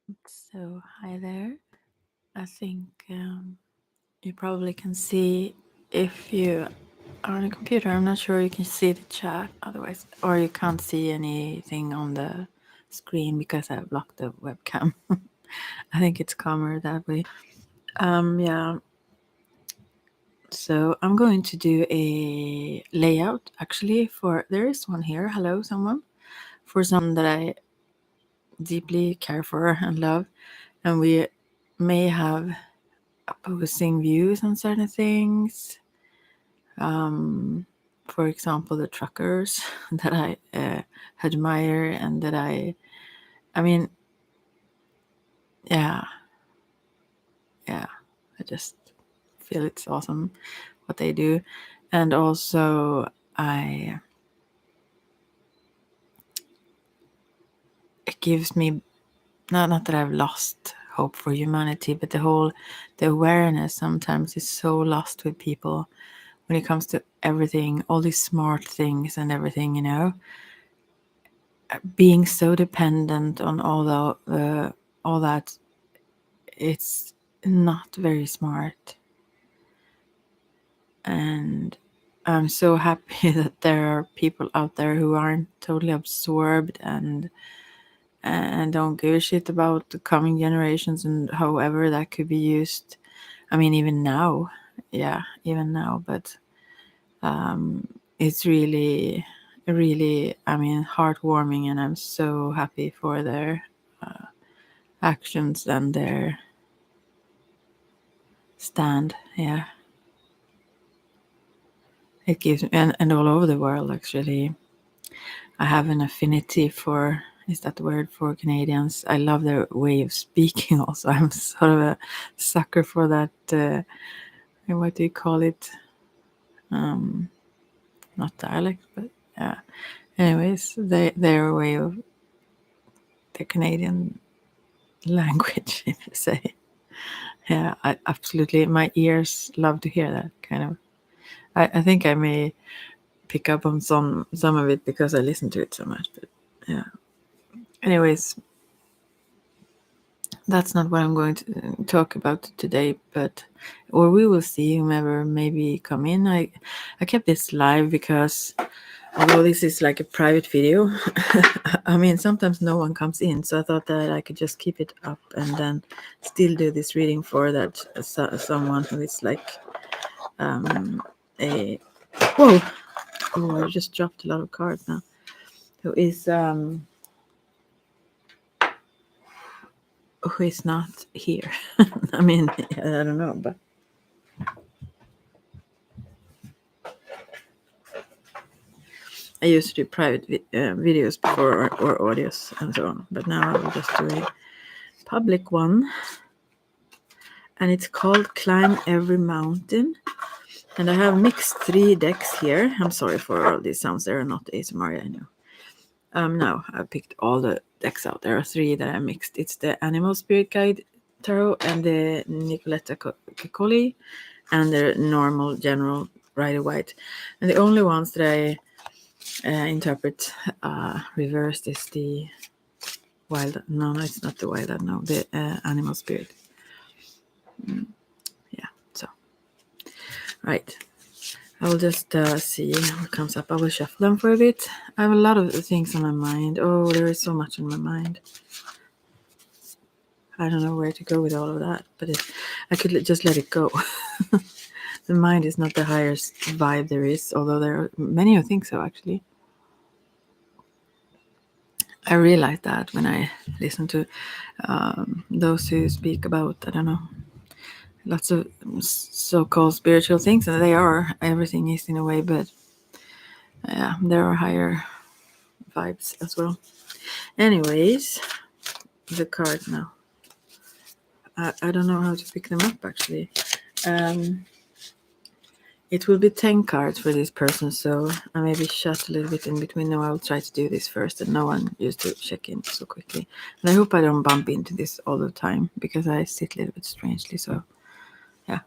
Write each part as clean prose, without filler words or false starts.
So, hi there. I think you probably can see if you are on a computer. I'm not sure you can see the chat otherwise, or you can't see anything on the screen because I've locked the webcam. I think it's calmer that way. Yeah. So, I'm going to do a layout actually for there is one here. Hello, someone. For someone that I deeply care for and love, and we may have opposing views on certain things. For example, the truckers that I admire and that I mean, yeah, yeah, I just feel it's awesome what they do. And also, it gives me, not that I've lost hope for humanity, but the awareness sometimes is so lost with people when it comes to everything, all these smart things and everything, being so dependent on all that, it's not very smart. And I'm so happy that there are people out there who aren't totally absorbed and don't give a shit about the coming generations and however that could be used. I mean, even now, yeah, even now, but it's really, I mean, heartwarming, and I'm so happy for their actions and their stand. Yeah, it gives me, and all over the world actually. I have an affinity for, is that the word, for Canadians. I love their way of speaking. Also, I'm sort of a sucker for that. What do you call it? Not dialect, but yeah. Anyways, their way of the Canadian language, if you say. Yeah, I absolutely. My ears love to hear that kind of. I think I may pick up on some of it because I listen to it so much. But yeah. Anyways, that's not what I'm going to talk about today. But or we will see whomever maybe come in. I kept this live because although this is like a private video, I mean sometimes no one comes in, so I thought that I could just keep it up and then still do this reading for that someone who is like a whoa. Oh, I just dropped a lot of cards now. Who is not here. I mean, I don't know, but I used to do private videos before or audios and so on, but now I will just do a public one, and it's called Climb Every Mountain. And I have mixed 3 decks here. I'm sorry for all these sounds. They are not ASMR, I know. Now I picked all the decks out. There are 3 that I mixed. It's the Animal Spirit Guide Tarot and the Nicoletta Piccoli and the normal general Rider White. And the only ones that I interpret reversed is the wild. No, it's not the wild. No, the Animal Spirit. Yeah. So right. I will just see what comes up. I will shuffle them for a bit. I have a lot of things on my mind. Oh, there is so much on my mind. I don't know where to go with all of that, but I could just let it go. The mind is not the highest vibe there is, although there are many who think so, actually. I realized that when I listen to those who speak about, I don't know, lots of so-called spiritual things, and they are, everything is in a way, but yeah, there are higher vibes as well. Anyways, the card now. I don't know how to pick them up actually. It will be 10 cards for this person, so I maybe shut a little bit in between. Now I will try to do this first, and no one used to check in so quickly. And I hope I don't bump into this all the time because I sit a little bit strangely. So, yeah.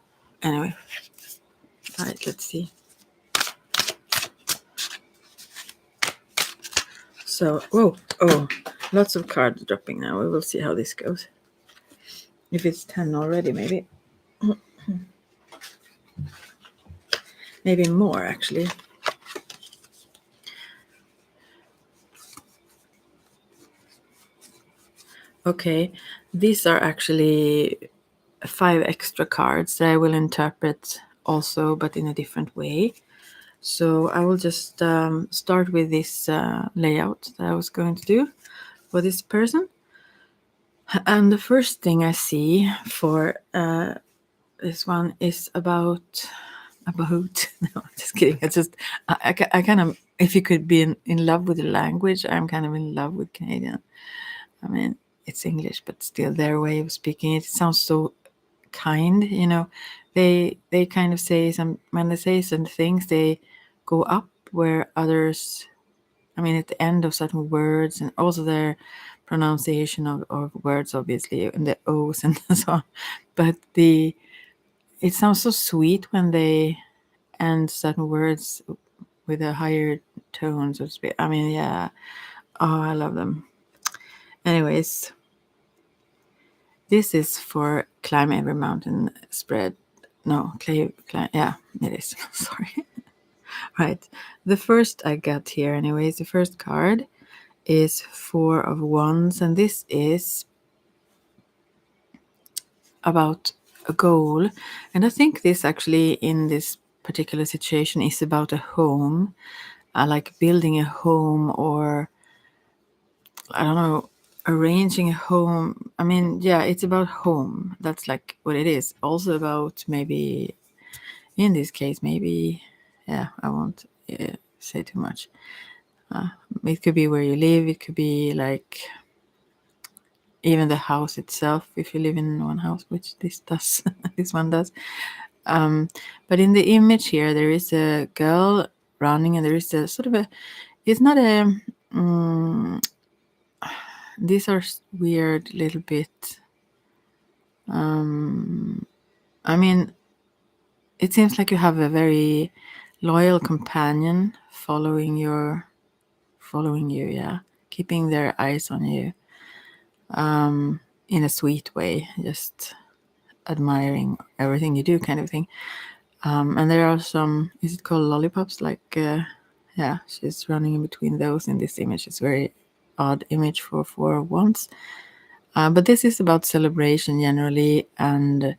Anyway, all right, let's see. So, lots of cards dropping now. We will see how this goes. If it's 10 already, maybe. Maybe more, actually. Okay, these are actually 5 extra cards that I will interpret also, but in a different way. So I will just start with this layout that I was going to do for this person. And the first thing I see for this one is about no, I'm just kidding. It's just I kind of, if you could be in love with the language, I'm kind of in love with Canadian. I mean, it's English, but still their way of speaking it sounds so kind. You know, they kind of say when they say some things, they go up where others. I mean, at the end of certain words, and also their pronunciation of words, obviously, and the O's and so on. But it sounds so sweet when they end certain words with a higher tone, so to speak. I mean, yeah. Oh, I love them. Anyways, this is for Climb Every Mountain Spread. No, climb, yeah, it is. Sorry. Right. The first I got here, anyways, the first card is 4 of Wands, and this is about a goal. And I think this actually, in this particular situation, is about a home, like building a home, or I don't know, arranging a home. I mean, yeah, it's about home. That's like what it is. Also about maybe, in this case, maybe, yeah, I won't say too much. It could be where you live. It could be like even the house itself, if you live in one house, which this does, this one does. But in the image here, there is a girl running, and there is a sort of a, it's not a, these are weird little bit. I mean, it seems like you have a very loyal companion following you, yeah, keeping their eyes on you, in a sweet way, just admiring everything you do, kind of thing. And there are some, is it called lollipops? Like, yeah, she's running in between those in this image. It's a very odd image for 4 of Wands. But this is about celebration generally, and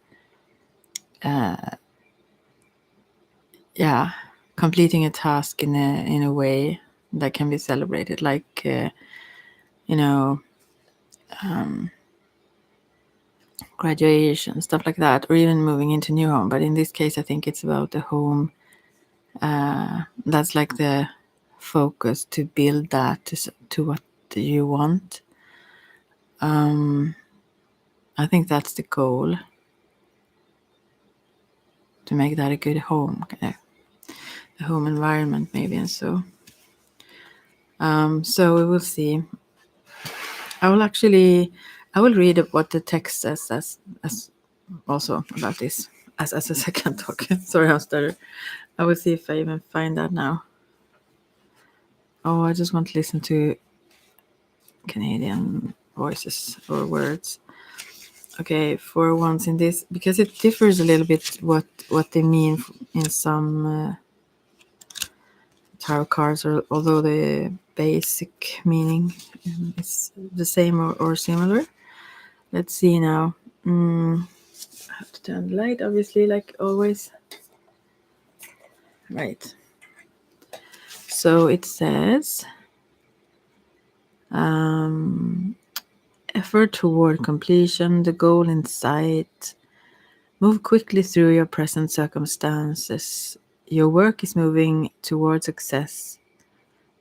yeah, completing a task in a way that can be celebrated, like you know, graduation, stuff like that, or even moving into new home. But in this case, I think it's about the home. That's like the focus, to build that to what you want. I think that's the goal, to make that a good home, a home environment maybe, and so. So we will see. I will read what the text says as also about this as a second talk. Sorry, I'm stuttering. I will see if I even find that now. Oh, I just want to listen to Canadian voices or words. Okay, for once in this, because it differs a little bit what they mean in some tarot cards, although the basic meaning is the same or similar. Let's see now. I have to turn the light, obviously, like always. Right. So it says, effort toward completion, the goal in sight. Move quickly through your present circumstances. Your work is moving toward success,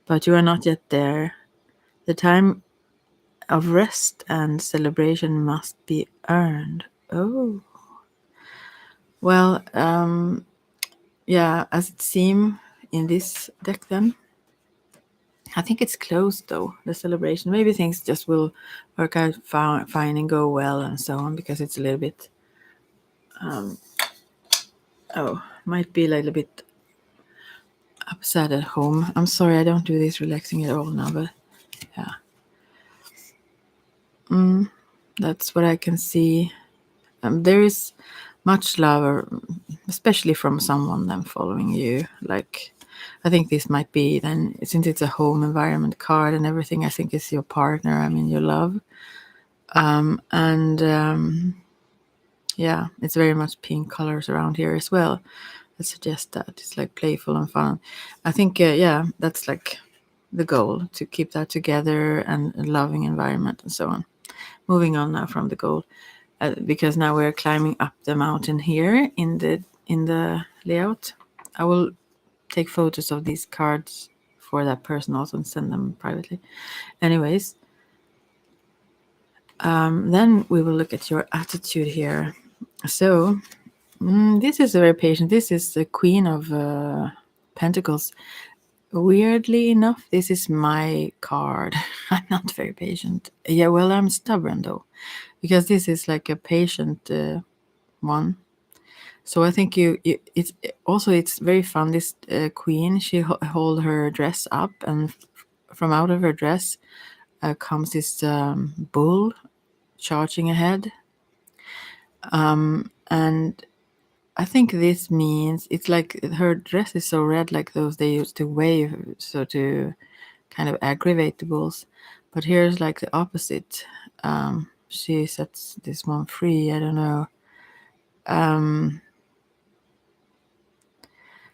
but you are not yet there. The time of rest and celebration must be earned. Oh. Well, yeah, as it seems in this deck then, I think it's closed though, the celebration. Maybe things just will work out fine and go well and so on, because it's a little bit, might be a little bit upset at home. I'm sorry, I don't do this relaxing at all now, but Yeah. That's what I can see. There is much love, especially from someone then following you. Like, I think this might be then, since it's a home environment card and everything, I think it's your partner, I mean, your love. Yeah, it's very much pink colors around here as well. I suggest that it's like playful and fun. I think, yeah, that's like the goal, to keep that together and a loving environment and so on. Moving on now from the goal, because now we're climbing up the mountain here in the layout. I will take photos of these cards for that person also and send them privately. Anyways, then we will look at your attitude here. So this is very patient. This is the Queen of Pentacles. Weirdly enough, this is my card. I'm not very patient. Yeah, well, I'm stubborn though, because this is like a patient one. So I think it's also, it's very fun. This queen, she hold her dress up, and from out of her dress comes this bull charging ahead. And I think this means, it's like her dress is so red, like those they used to wave, so to kind of aggravate the bulls. But here's like the opposite. She sets this one free. I don't know.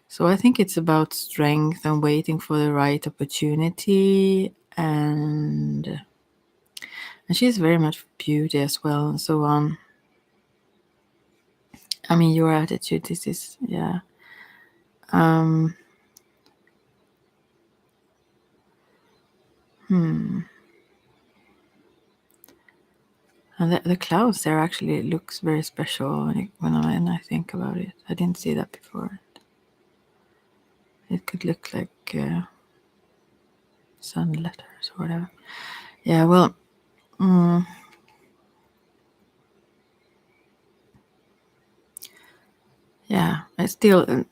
So I think it's about strength and waiting for the right opportunity, and she's very much beauty as well, and so on. I mean, your attitude, this is, yeah. And the clouds there actually looks very special when I think about it. I didn't see that before. It could look like sun letters or whatever. Yeah, well, yeah, I still,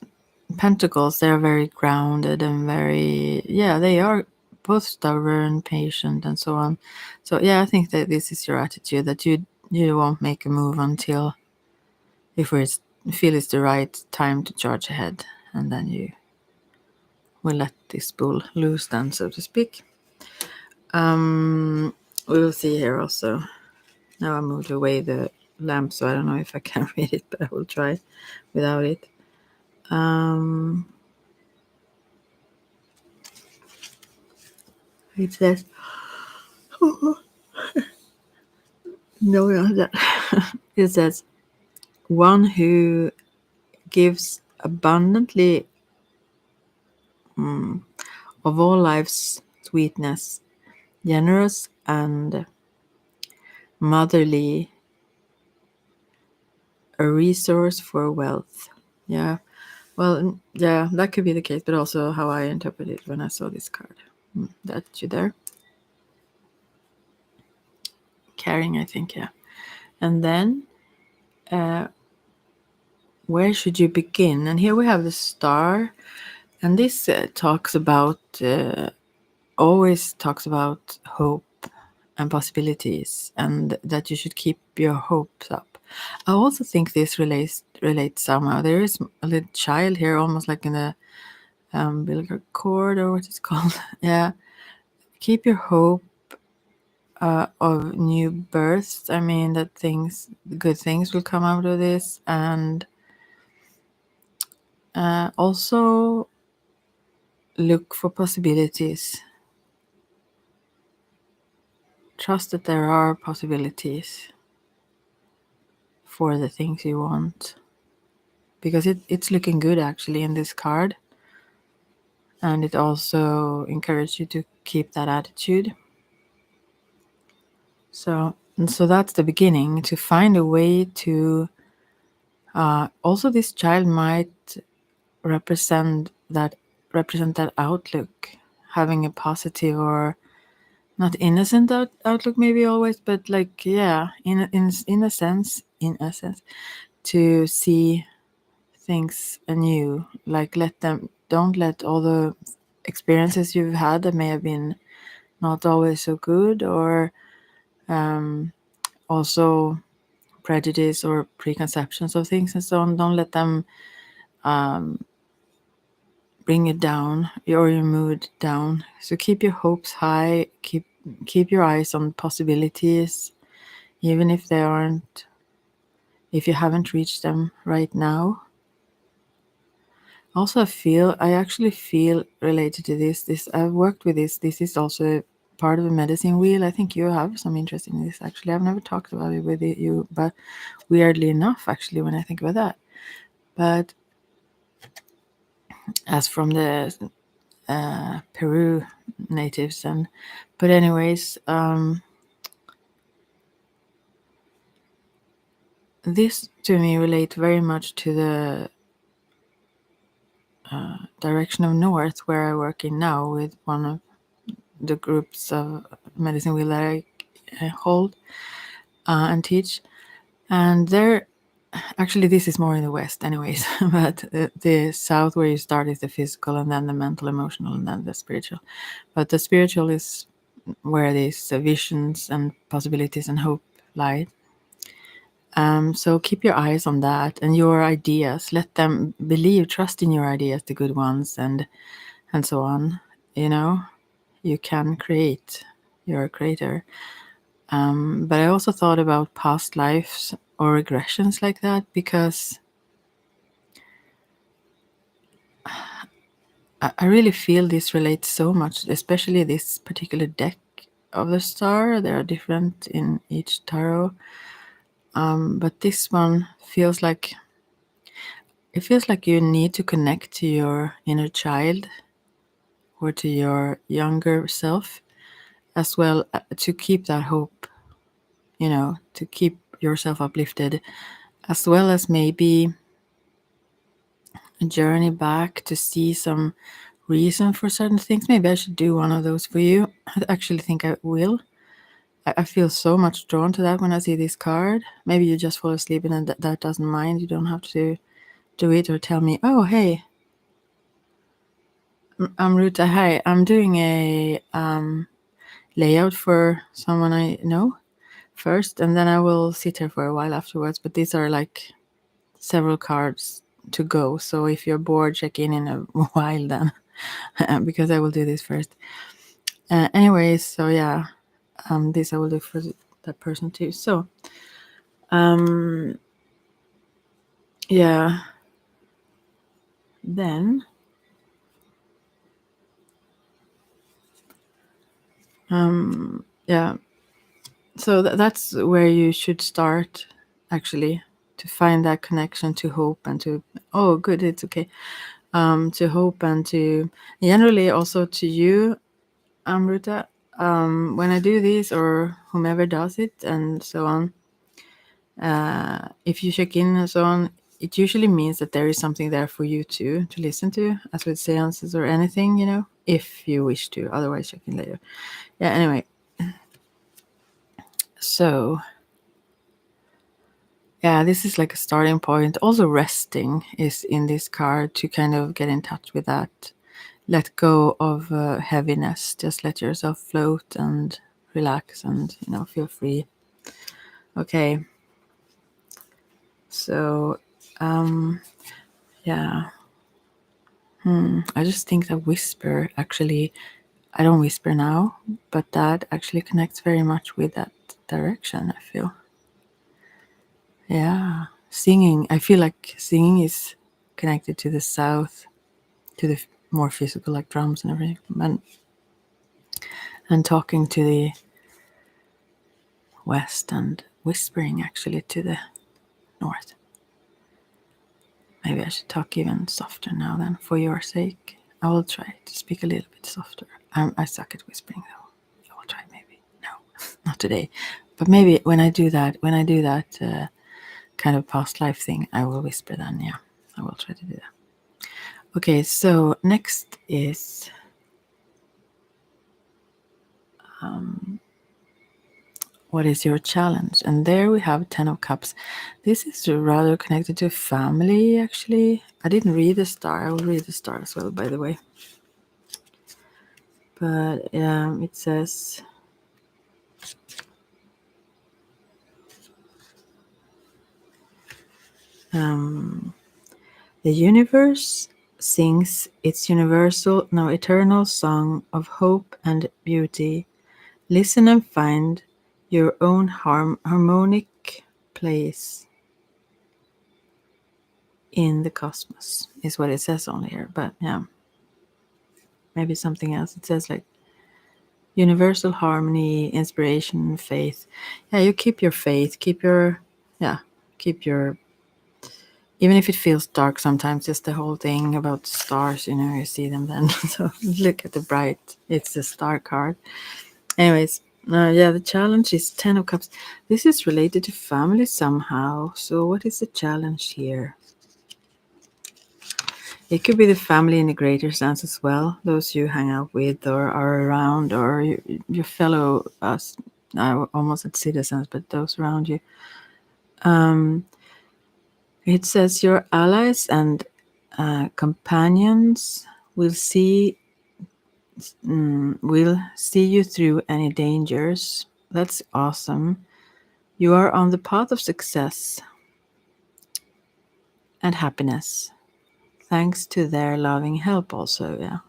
Pentacles, they're very grounded and very, yeah, they are both stubborn, patient, and so on. So yeah, I think that this is your attitude, that you won't make a move until if we feel it's the right time to charge ahead, and then you will let this bull loose then, so to speak. We will see here also. Now I moved away the lamp, so I don't know if I can read it, but I will try without it. It says, no, that. It says, one who gives abundantly of all life's sweetness, generous and motherly, a resource for wealth. Yeah, well, yeah, that could be the case, but also how I interpret it when I saw this card. That you there. Caring, I think, yeah. And then, where should you begin? And here we have the star, and this always talks about hope and possibilities, and that you should keep your hopes up. I also think this relates somehow. There is a little child here, almost like in the umbilical cord, or what it's called. Yeah, keep your hope of new births. I mean, that good things will come out of this, and also look for possibilities. Trust that there are possibilities for the things you want, because it's looking good actually in this card, and it also encourages you to keep that attitude. So that's the beginning, to find a way to also, this child might represent that outlook, having a positive, or not innocent outlook maybe always, but like, yeah, in a sense, to see things anew. Like, don't let all the experiences you've had that may have been not always so good, or also prejudice or preconceptions of things and so on. Don't let them bring it down or your mood down. So keep your hopes high. Keep your eyes on possibilities, even if they aren't, if you haven't reached them right now. Also, I actually feel related to this. I've worked with this. This is also part of a medicine wheel. I think you have some interest in this. Actually, I've never talked about it with you, but weirdly enough, actually, when I think about that. But as from the Peru natives, but anyways, this to me relates very much to the direction of north, where I work in now with one of the groups of medicine wheel that I hold and teach. And there, actually, this is more in the west, anyways. But the south, where you start, is the physical, and then the mental, emotional, and then the spiritual. But the spiritual is where these visions and possibilities and hope lie. So keep your eyes on that and your ideas. Let them believe, trust in your ideas, the good ones, and so on. You know, you can create. You're a creator. But I also thought about past lives or regressions like that, because I really feel this relates so much, especially this particular deck of the star. They are different in each tarot. But this one feels like you need to connect to your inner child or to your younger self as well, to keep that hope, to keep yourself uplifted, as well as maybe a journey back to see some reason for certain things. Maybe I should do one of those for you. I actually think I will. I feel so much drawn to that when I see this card. Maybe you just fall asleep and that doesn't mind. You don't have to do it or tell me, oh, hey, I'm Ruta. Hi, I'm doing a layout for someone I know first, and then I will sit here for a while afterwards. But these are like several cards to go. So if you're bored, check in a while then, because I will do this first. Anyways, so yeah, this I will do for that person too. So, yeah, then, yeah, so that's where you should start, actually, to find that connection to hope and to, oh, good, it's okay, to hope and to generally also to you, Amruta. When I do this, or whomever does it and so on, if you check in and so on, it usually means that there is something there for you to listen to, as with seances or anything, if you wish to. Otherwise, check in later. Yeah, anyway. So, yeah, this is like a starting point. Also, resting is in this card to kind of get in touch with that. Let go of heaviness. Just let yourself float and relax and, feel free. Okay. So, yeah. I just think that whisper, actually, I don't whisper now, but that actually connects very much with that direction, I feel. Yeah. Singing, I feel like singing is connected to the south, to the more physical, like drums and everything, and talking to the west, and whispering actually to the north. Maybe I should talk even softer now then, for your sake. I will try to speak a little bit softer. I suck at whispering though. I will try maybe. No, not today. But maybe when I do that kind of past life thing, I will whisper then. Yeah, I will try to do that. Okay, so next is what is your challenge? And there we have 10 of Cups. This is rather connected to family, actually. I didn't read the star. I will read the star as well, by the way. But it says the universe sings its eternal song of hope and beauty. Listen and find your own harmonic place in the cosmos, is what it says on here. But yeah, maybe something else. It says like universal harmony, inspiration, faith. Yeah, you keep your faith, keep your, even if it feels dark sometimes, just the whole thing about the stars, you see them then. So look at the bright, it's the star card. Anyways, the challenge is 10 of Cups. This is related to family somehow. So what is the challenge here? It could be the family in a greater sense as well. Those you hang out with or are around, or your fellow, I almost said citizens, but those around you. It says your allies and companions will see you through any dangers. That's awesome. You are on the path of success and happiness, thanks to their loving help also, yeah.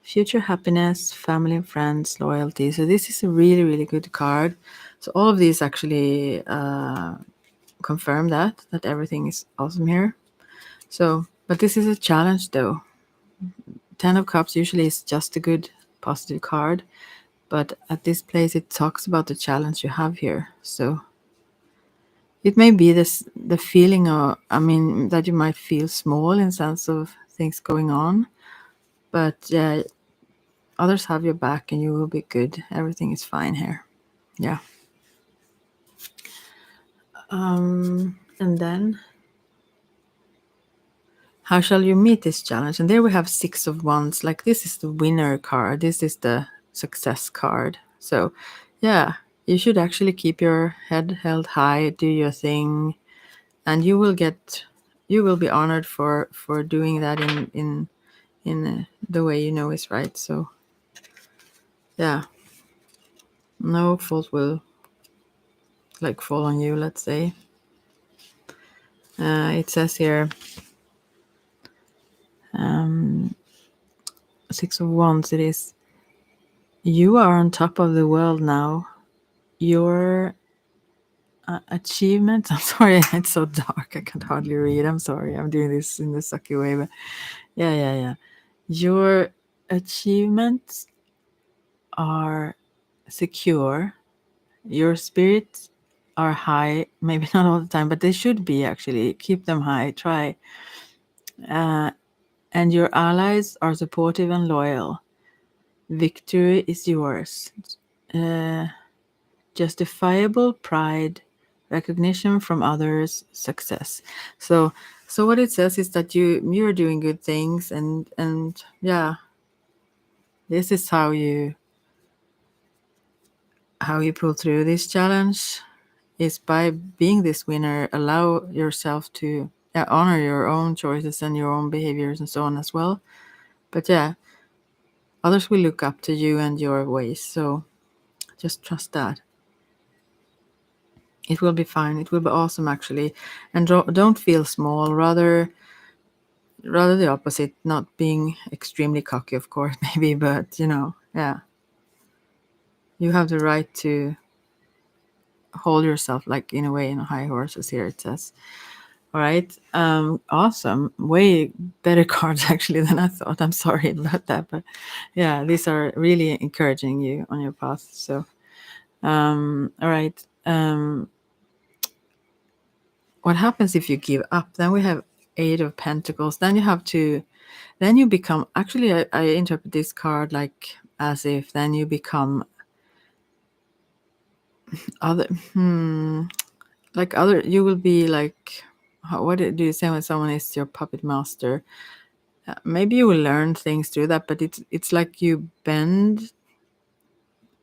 Future happiness, family and friends, loyalty. So this is a really, really good card. So all of these actually confirm that everything is awesome here. So, but this is a challenge though. 10 of Cups usually is just a good positive card, but at this place it talks about the challenge you have here. So it may be the feeling of, that you might feel small in sense of things going on, but yeah, others have your back and you will be good. Everything is fine here. Yeah. And then how shall you meet this challenge? And there we have 6 of Wands. Like this is the winner card. This is the success card. So yeah, you should actually keep your head held high, do your thing, and you will be honored for doing that in the way you know is right. So yeah, no fault will fall on you, let's say. It says here 6 of Wands, it is you are on top of the world now. Your achievements, I'm sorry, it's so dark I can hardly read. I'm sorry, I'm doing this in the sucky way, but yeah. Your achievements are secure. Your spirits are high, maybe not all the time, but they should be actually. Keep them high, try. And your allies are supportive and loyal. Victory is yours. Justifiable pride, recognition from others, success. So what it says is that you're doing good things, and yeah, this is how you pull through this challenge, is by being this winner. Allow yourself to honor your own choices and your own behaviors and so on as well. But yeah, others will look up to you and your ways. So just trust that. It will be fine. It will be awesome, actually. And don't feel small. Rather the opposite. Not being extremely cocky, of course, maybe, but yeah. You have the right to hold yourself like in a way in a high horses here, it says. All right. Awesome. Way better cards actually than I thought. I'm sorry about that, but yeah, these are really encouraging you on your path. So, all right. What happens if you give up? Then we have 8 of Pentacles. Then you become, actually, I interpret this card like as if then you become other, you will be like, what do you say when someone is your puppet master? Maybe you will learn things through that, but it's like you bend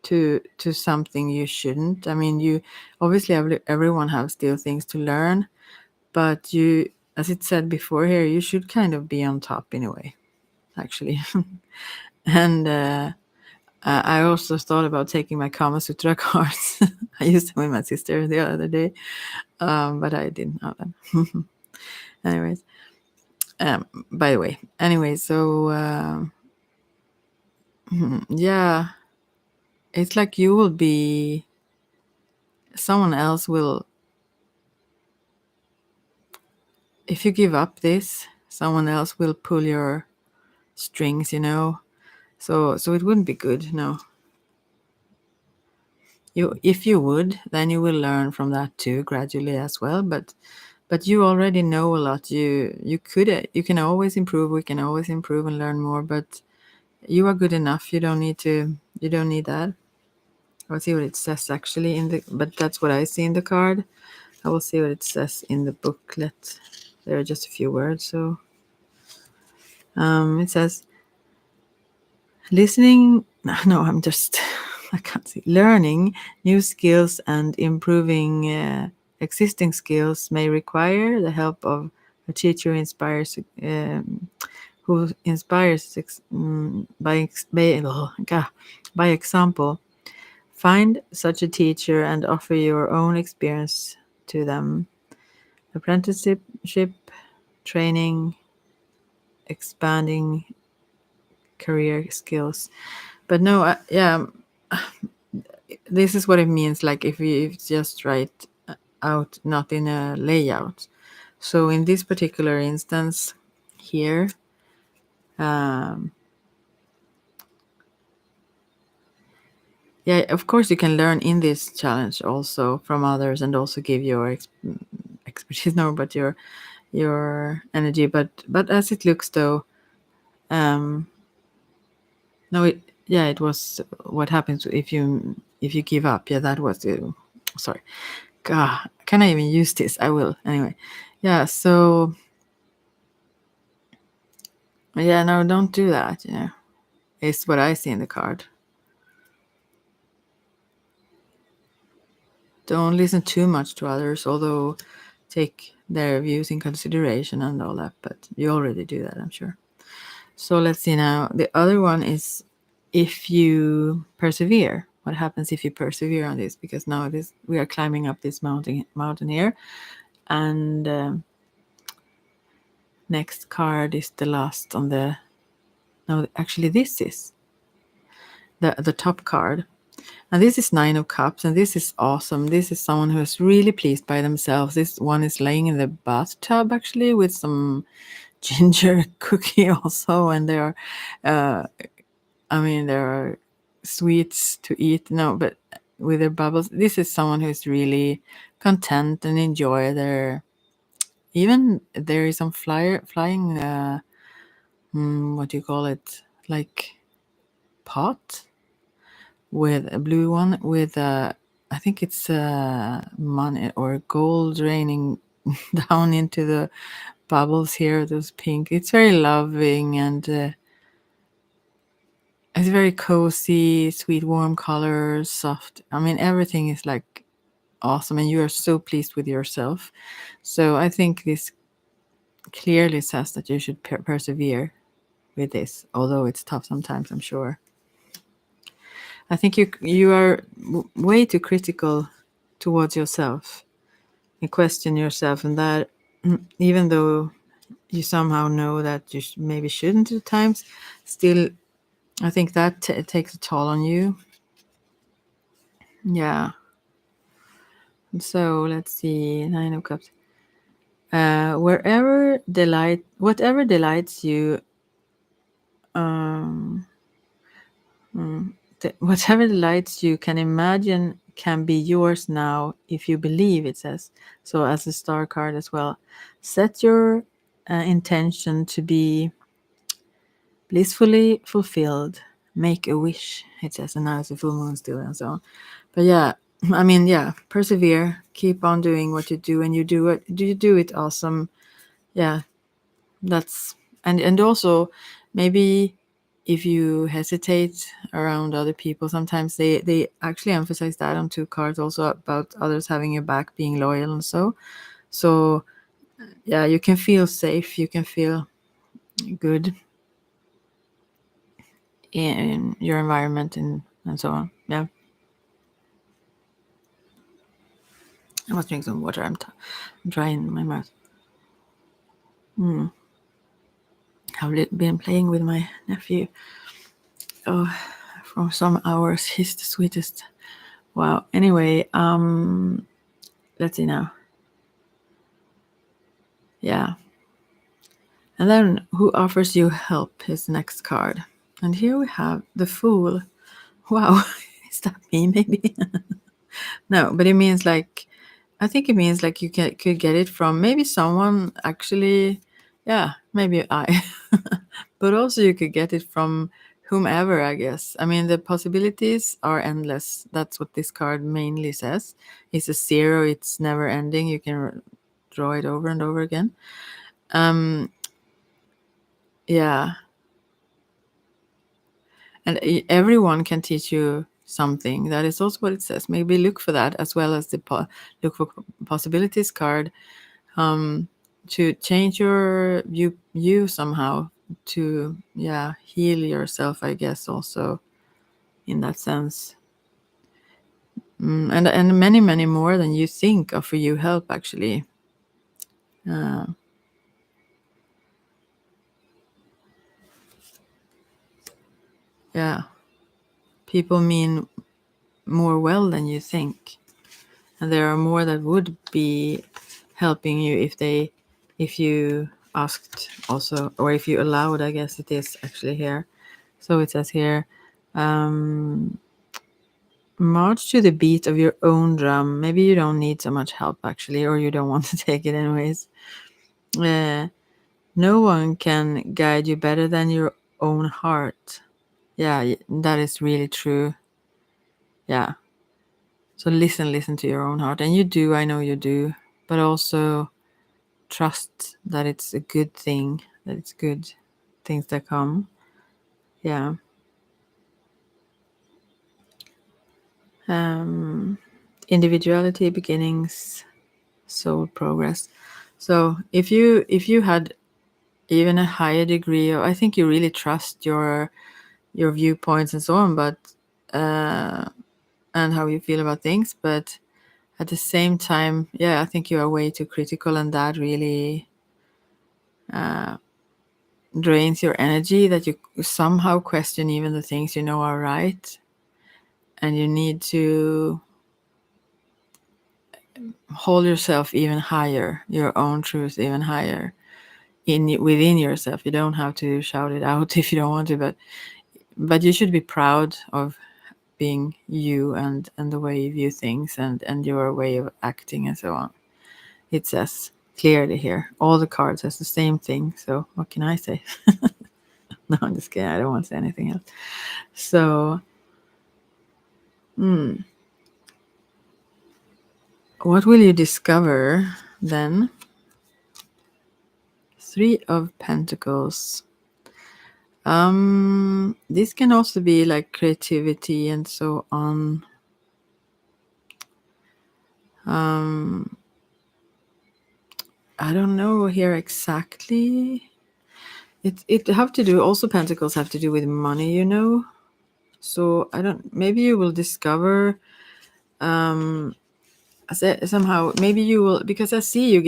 to something you shouldn't. You obviously everyone has still things to learn, but you, as it said before here, you should kind of be on top in a way, actually. And I also thought about taking my Kama Sutra cards. I used them with my sister the other day, but I didn't have them. Anyways, by the way, anyway, so yeah, it's like you will be, someone else will, if you give up this, someone else will pull your strings, you know. So it wouldn't be good, no. If you would, then you will learn from that too gradually as well. But you already know a lot. You can always improve. We can always improve and learn more. But you are good enough. You don't need to. You don't need that. I'll see what it says actually in the. But that's what I see in the card. I will see what it says in the booklet. There are just a few words. So it says listening. No, I'm just. I can't see. Learning new skills and improving existing skills may require the help of a teacher who inspires by example. Find such a teacher and offer your own experience to them. Apprenticeship, training, expanding career skills. But no, yeah, this is what it means. Like if you just write out, not in a layout. So in this particular instance here, yeah, of course you can learn in this challenge also from others and also give your expertise, no, but your energy. But as it looks though, no, it was what happens if you give up. Yeah, that was it. Sorry, God, can I even use this? I will anyway. Yeah, so yeah, no, don't do that. You know, it's what I see in the card. Don't listen too much to others, although take their views in consideration and all that. But you already do that, I'm sure. So let's see now. The other one is if you persevere. What happens if you persevere on this? Because now we are climbing up this mountain here, and next card is the last on the. No, actually, this is the top card. And this is Nine of Cups, and this is awesome. This is someone who is really pleased by themselves. This one is laying in the bathtub, actually, with some ginger cookie also, and there are sweets to eat. No, but with their bubbles. This is someone who is really content and enjoy their. Even there is some flying. What do you call it? Like pot with a blue one with I think it's money or gold raining down into the bubbles here. Those pink. It's very loving and it's very cozy, sweet, warm colors, soft. I mean, everything is like awesome, and you are so pleased with yourself. So I think this clearly says that you should persevere with this, although it's tough sometimes. I'm sure. I think you are way too critical towards yourself. You question yourself, and that even though you somehow know that you maybe shouldn't at times, still, I think that takes a toll on you. Yeah. So let's see, Nine of Cups. Whatever delights you, um, whatever delights you can imagine can be yours now if you believe, it says. So as a star card as well. Set your intention to be blissfully fulfilled. Make a wish, it says. And now it's a full moon still and so on. But yeah, I mean, yeah, persevere. Keep on doing what you do, and you do it awesome. Yeah, that's and also maybe if you hesitate around other people, sometimes they actually emphasize that on two cards also about others having your back, being loyal and so yeah, you can feel safe, you can feel good in your environment and so on. Yeah. I must drink some water. I'm dry in my mouth. I've been playing with my nephew. Oh, for some hours. He's the sweetest. Wow. Anyway, let's see now. Yeah. And then who offers you help is the next card. And here we have the Fool. Wow. Is that me maybe? No, but it means like, I think it means like you could get it from maybe someone actually, yeah, maybe I. But also you could get it from whomever, I guess. I mean, the possibilities are endless. That's what this card mainly says. It's a zero, it's never ending. You can draw it over and over again. Yeah. And everyone can teach you something. That is also what it says. Maybe look for that as well as the look for possibilities card, to change your view somehow, to heal yourself, I guess, also in that sense. And many more than you think offer you help, actually. Yeah, people mean more well than you think, and there are more that would be helping you if you asked also, or if you allowed, I guess it is actually here. So it says here, march to the beat of your own drum. Maybe you don't need so much help, actually, or you don't want to take it anyways. No one can guide you better than your own heart. Yeah, that is really true. Yeah. So listen to your own heart. And you do, I know you do. But also trust that it's a good thing, that it's good things that come. Yeah. Individuality, beginnings, soul progress. So if you had even a higher degree of, I think you really trust your viewpoints and so on, but and how you feel about things, but at the same time, I think you are way too critical, and that really drains your energy, that you somehow question even the things you know are right, and you need to hold yourself even higher, your own truth even higher within yourself. You don't have to shout it out if you don't want to, but you should be proud of being you and the way you view things and your way of acting and so on. It says clearly here. All the cards has the same thing. So what can I say? No, I'm just kidding. I don't want to say anything else. So, what will you discover then? 3 of Pentacles. This can also be like creativity and so on. I don't know here exactly. It have to do, also Pentacles have to do with money, you know. So I don't, maybe you will discover somehow, maybe you will, because I see you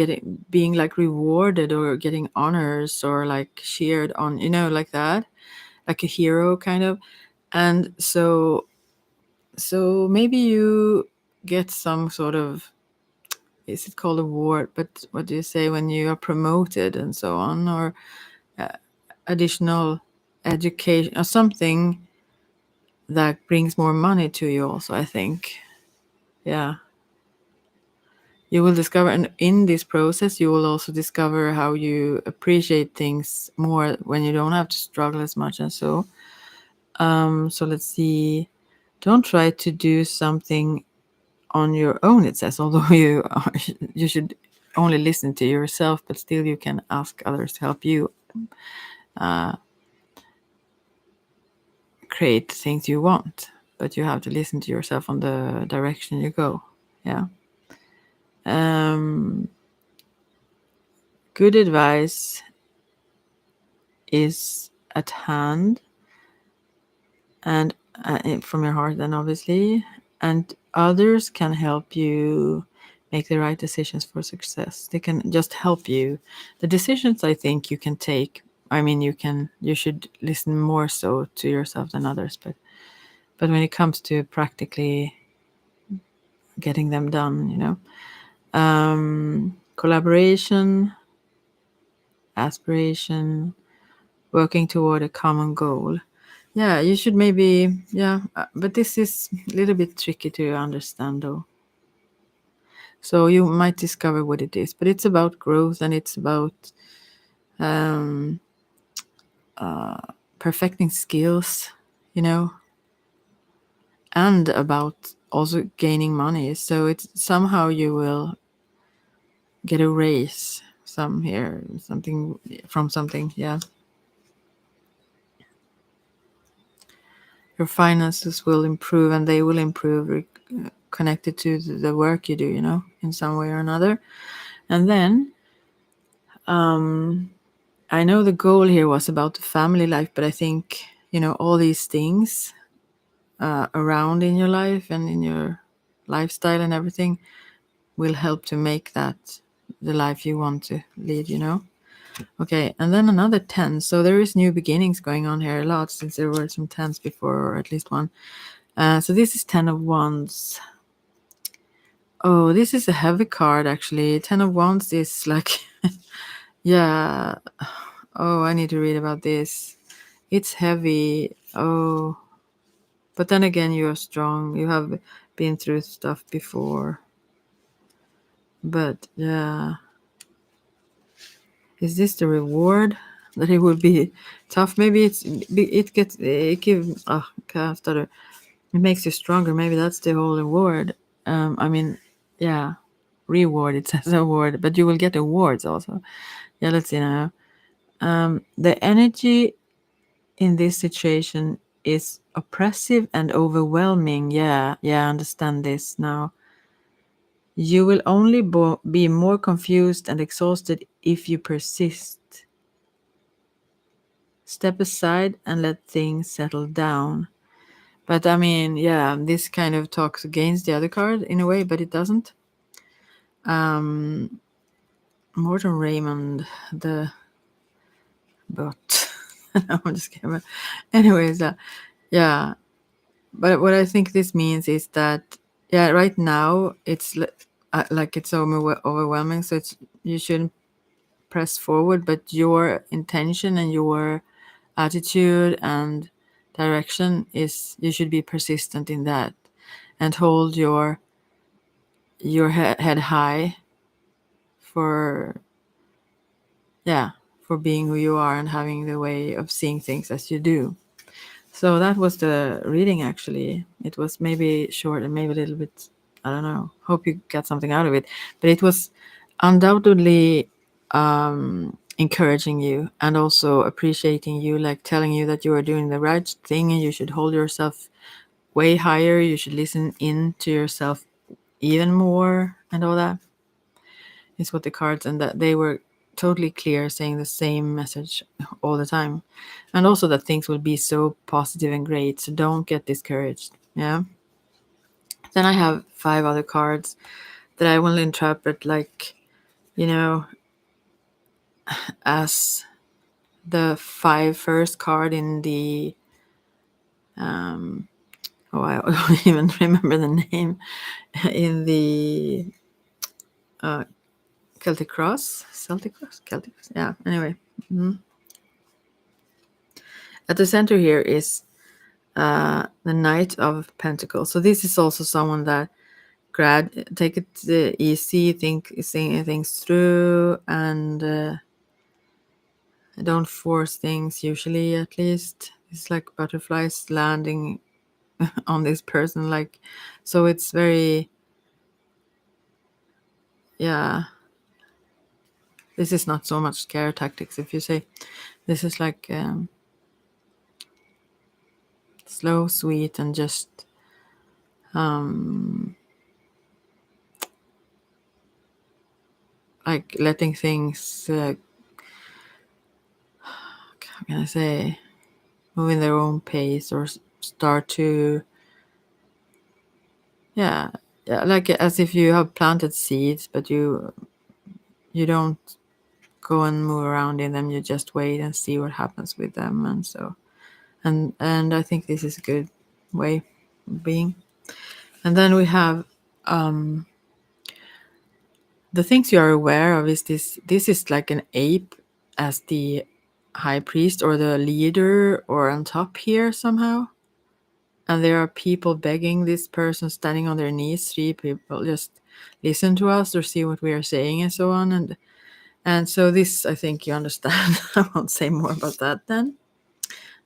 being like rewarded or getting honors or like cheered on, you know, like that, like a hero kind of. And so maybe you get some sort of, is it called award, but what do you say when you are promoted and so on, or additional education or something that brings more money to you also, I think. Yeah. You will discover, and in this process you will also discover how you appreciate things more when you don't have to struggle as much. And so let's see, don't try to do something on your own, it says, although you should only listen to yourself, but still you can ask others to help you create things you want, but you have to listen to yourself on the direction you go. Yeah. Good advice is at hand. and from your heart, then obviously, and others can help you make the right decisions for success. They can just help you. The decisions I think you can take. I mean, you should listen more so to yourself than others, but when it comes to practically getting them done, collaboration, aspiration, working toward a common goal. Yeah, you should maybe, yeah, but this is a little bit tricky to understand though. So you might discover what it is, but it's about growth and it's about um, perfecting skills, you know, and about also gaining money. So it's somehow you will get a raise some here, something from something, yeah. Your finances will improve and they will improve connected to the work you do, in some way or another. And then I know the goal here was about the family life, but I think, all these things around in your life and in your lifestyle and everything will help to make that the life you want to lead. Okay, and then another 10. So there is new beginnings going on here a lot since there were some 10s before, or at least one. So this is 10 of Wands. Oh, this is a heavy card actually. 10 of Wands is like, yeah. Oh, I need to read about this. It's heavy. Oh, but then again, you are strong. You have been through stuff before. But yeah, is this the reward? That it will be tough. Maybe it makes you stronger. Maybe that's the whole reward. I mean, yeah, reward. It says award, but you will get awards also. Yeah, let's see now. The energy in this situation is oppressive and overwhelming. Yeah, I understand this now. You will only be more confused and exhausted if you persist. Step aside and let things settle down. But I mean, yeah, this kind of talks against the other card in a way, but it doesn't. Morton Raymond, the bot. No, I'm just kidding. But anyways, yeah. But what I think this means is that, yeah, right now it's like it's overwhelming. So you shouldn't press forward, but your intention and your attitude and direction is you should be persistent in that and hold your head high for yeah for being who you are and having the way of seeing things as you do. So that was the reading actually. It was maybe short and maybe a little bit, I don't know, hope you got something out of it, but it was undoubtedly encouraging you and also appreciating you, like telling you that you are doing the right thing and you should hold yourself way higher, you should listen in to yourself even more and all that is what the cards, and that they were totally clear saying the same message all the time, and also that things will be so positive and great, so don't get discouraged. Yeah, then I have 5 other cards that I will interpret like, you know as the 5 first card in the oh, I don't even remember the name in the Celtic Cross, yeah, anyway. At the center here is the Knight of Pentacles. So this is also someone that take it easy, think things through, and don't force things. Usually, at least, it's like butterflies landing on this person. Like, so it's very, yeah. This is not so much scare tactics. If you say, this is like slow, sweet, and just like letting things. How can I say? Move in their own pace, or start to, like as if you have planted seeds, but you don't go and move around in them. You just wait and see what happens with them, and so and I think this is a good way of being. And then we have the things you are aware of is this is like an ape as the high priest or the leader or on top here somehow. And there are people begging this person standing on their knees, 3 people just listen to us or see what we are saying and so on. And so this, I think you understand. I won't say more about that then.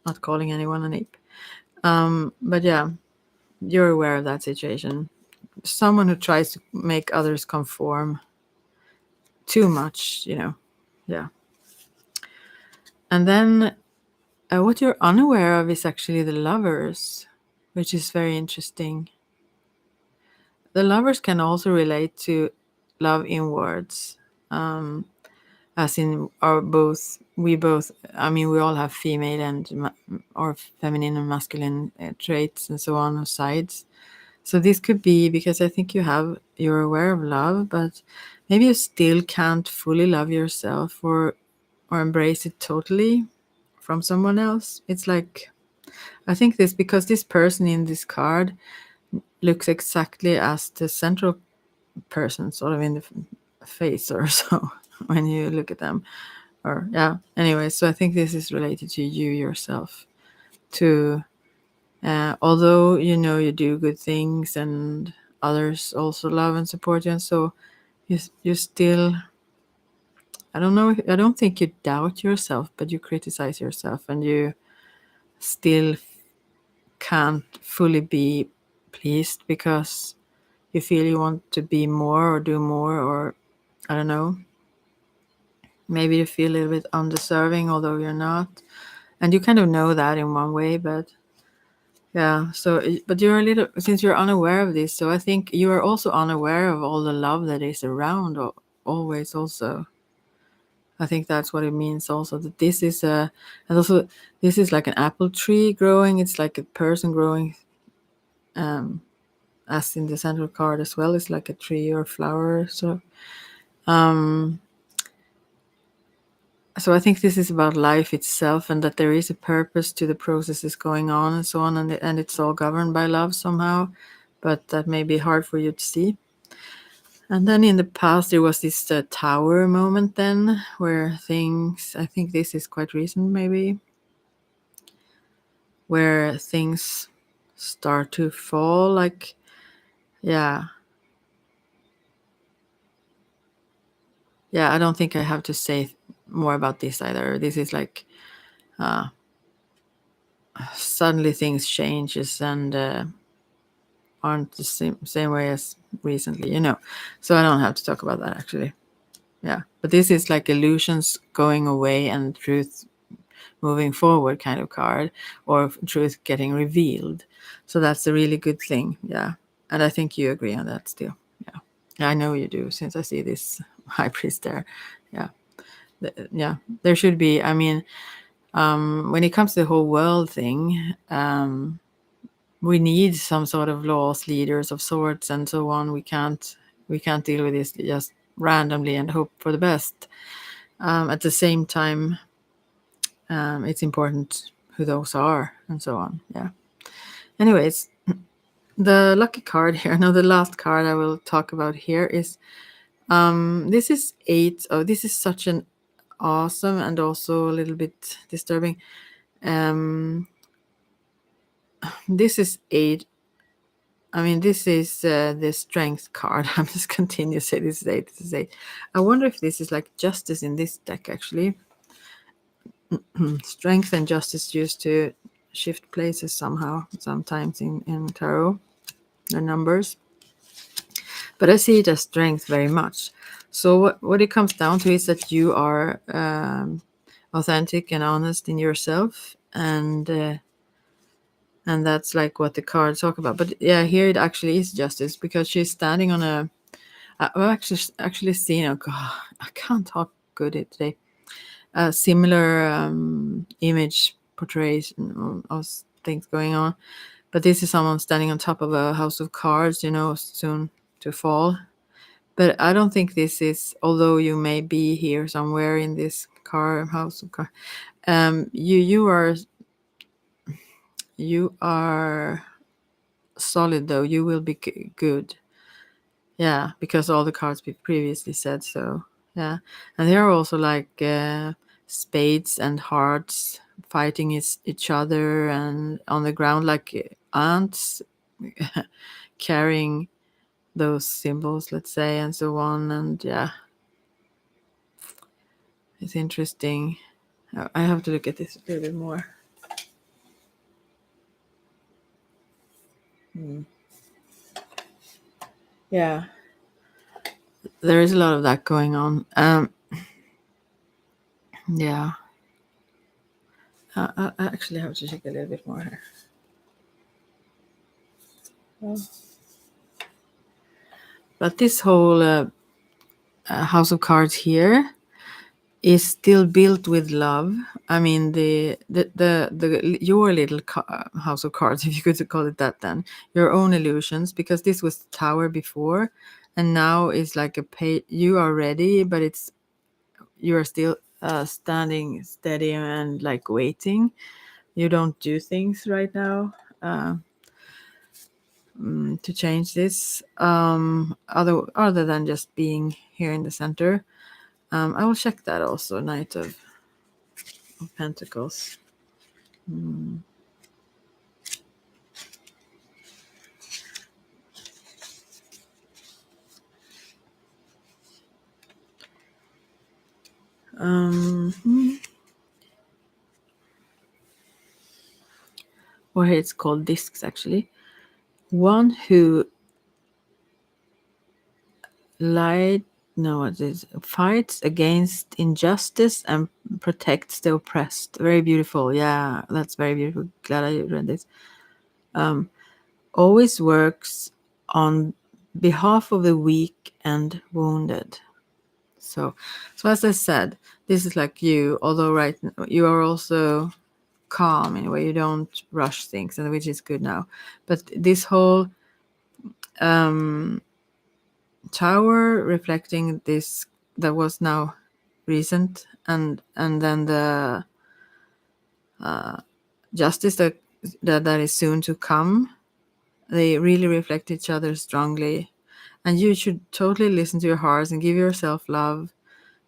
Not calling anyone an ape. But yeah, you're aware of that situation. Someone who tries to make others conform too much, Yeah. And then what you're unaware of is actually the lovers, which is very interesting. The lovers can also relate to love inwards, as in we all have female and or feminine and masculine traits and so on sides. So this could be because I think you're aware of love, but maybe you still can't fully love yourself or embrace it totally from someone else. It's like, I think this because this person in this card looks exactly as the central person, sort of in the face or so, when you look at them. Or yeah. Anyway, so I think this is related to you yourself. To although you do good things and others also love and support you, and so you still. I don't know. I don't think you doubt yourself, but you criticize yourself, and you still can't fully be pleased because you feel you want to be more or do more, or I don't know. Maybe you feel a little bit undeserving, although you're not. And you kind of know that in one way, but yeah. So, but you're a little, since you're unaware of this, so I think you are also unaware of all the love that is around always also. I think that's what it means also, that this is and also this is like an apple tree growing. It's like a person growing, as in the central card as well. It's like a tree or flower. So I think this is about life itself, and that there is a purpose to the processes going on and so on, and it's all governed by love somehow, but that may be hard for you to see. And then in the past there was this tower moment then, where things, I think this is quite recent maybe, where things start to fall, like, yeah. Yeah, I don't think I have to say more about this either. This is like suddenly things changes and aren't the same way as recently, So I don't have to talk about that actually. Yeah, but this is like illusions going away and truth moving forward kind of card, or truth getting revealed. So that's a really good thing. Yeah, and I think you agree on that still. Yeah, I know you do, since I see this high priest there. Yeah. Yeah, there should be, I mean, when it comes to the whole world thing, we need some sort of laws, leaders of sorts, and so on. We can't deal with this just randomly and hope for the best. At the same time, it's important who those are and so on. Yeah. Anyways, the lucky card here. Now, the last card I will talk about here is this is 8. Oh, this is such an awesome and also a little bit disturbing. This is 8. I mean, this is the strength card. I'm just continue to say this is 8. This is 8. I wonder if this is like justice in this deck, actually. Strength and justice used to shift places somehow, sometimes in tarot, the numbers. But I see it as strength very much. So what it comes down to is that you are authentic and honest in yourself, and that's like what the cards talk about. But yeah, here it actually is justice, because she's standing on a. I've actually seen. Oh God, I can't talk good today. A similar image portrays of things going on. But this is someone standing on top of a house of cards, soon to fall. But I don't think this is, although you may be here somewhere in this house of cards, you are solid though. You will be good. Yeah, because all the cards we previously said so. Yeah, and there are also like spades and hearts fighting each other and on the ground like ants carrying those symbols, let's say, and so on. And yeah, it's interesting. I have to look at this a little bit more. Yeah, there is a lot of that going on. Yeah, I actually have to check a little bit more here. But this whole house of cards here is still built with love. I mean, the your little house of cards, if you could call it that, then your own illusions, because this was the tower before, and now it's like you are ready, but you are still standing steady and like waiting. You don't do things right now to change this, other than just being here in the center. I will check that also, Knight of Pentacles. Or it's called discs actually. One who fights against injustice and protects the oppressed. Very beautiful. Yeah, that's very beautiful. Glad I read this. Always works on behalf of the weak and wounded. So as I said, this is like you, although right now you are also calm in a way. You don't rush things, and which is good now. But this whole tower reflecting this that was now recent, and then the justice that is soon to come, they really reflect each other strongly. And you should totally listen to your hearts and give yourself love.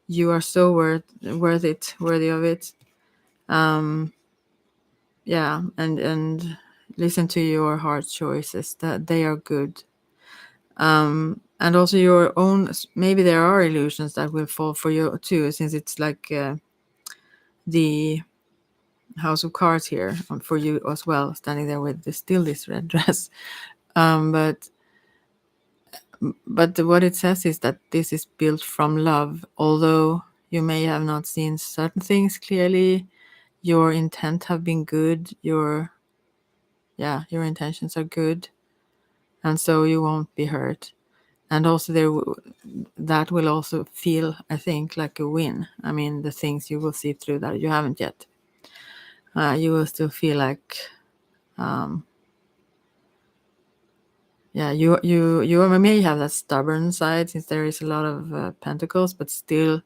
You are so worthy of it. Yeah, and listen to your heart choices, that they are good. And also your own, maybe there are illusions that will fall for you too, since it's like the house of cards here for you as well, standing there with this red dress. But what it says is that this is built from love. Although you may have not seen certain things clearly, your intent have been good. Your intentions are good, and so you won't be hurt. And also that will also feel, I think, like a win. I mean, the things you will see through that you haven't yet, you will still feel like you may have that stubborn side, since there is a lot of pentacles, but still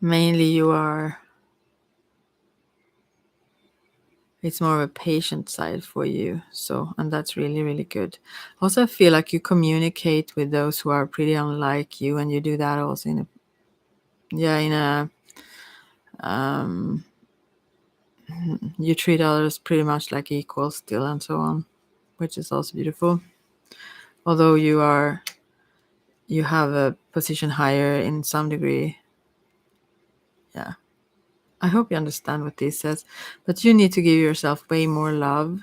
mainly it's more of a patient side for you. So, and that's really, really good. Also, I feel like you communicate with those who are pretty unlike you, and you do that also in a you treat others pretty much like equals still, and so on, which is also beautiful. Although you have a position higher in some degree. Yeah. I hope you understand what this says, but you need to give yourself way more love,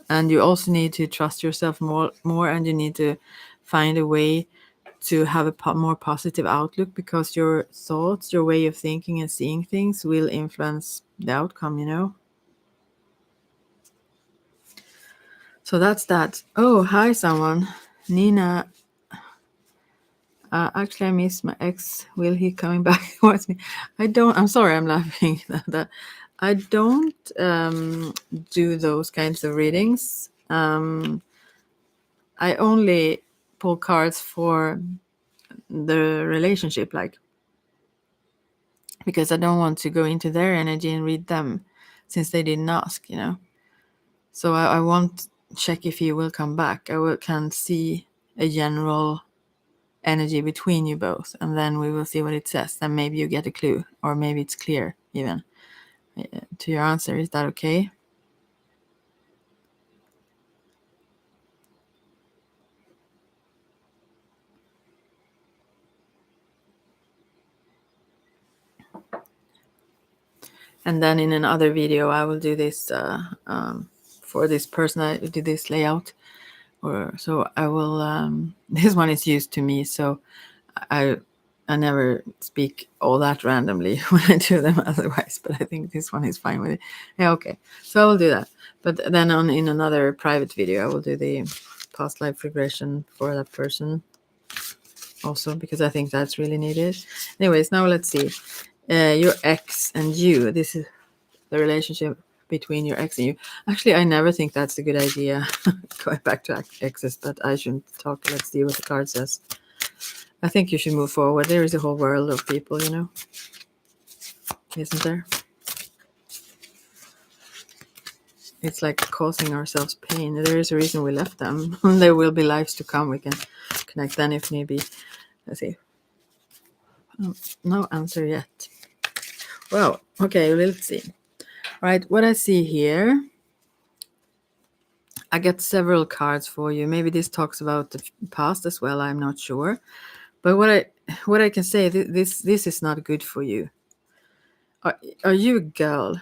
and you also need to trust yourself more, and you need to find a way to have a more positive outlook, because your thoughts, your way of thinking and seeing things will influence the outcome. So that's that. Oh, hi, someone. Nina. Actually, I miss my ex. Will he coming back towards me? I'm sorry, I'm laughing at that. I don't do those kinds of readings. I only pull cards for the relationship, like, because I don't want to go into their energy and read them since they didn't ask, you know. So I won't check if he will come back. Can see a general energy between you both, and then we will see what it says. Then maybe you get a clue, or maybe it's clear even to your answer. Is that okay? And then in another video, I will do this for this person. I did this layout, or so I will. This one is used to me, so I never speak all that randomly when I do them otherwise. But I think this one is fine with it. Yeah, okay. So I will do that. But then in another private video, I will do the past life regression for that person also, because I think that's really needed. Anyways, now let's see. Your ex and you. This is the relationship between your ex and you. Actually, I never think that's a good idea. Going back to exes, but I shouldn't talk. Let's see what the card says. I think you should move forward. There is a whole world of people, you know, isn't there? It's like causing ourselves pain. There is a reason we left them. There will be lives to come. We can connect then if need be. Let's see. No answer yet. Well, okay, let's see. Right, what I see here, I get several cards for you. Maybe this talks about the past as well. I'm not sure. But what I can say, this is not good for you. Are you a girl?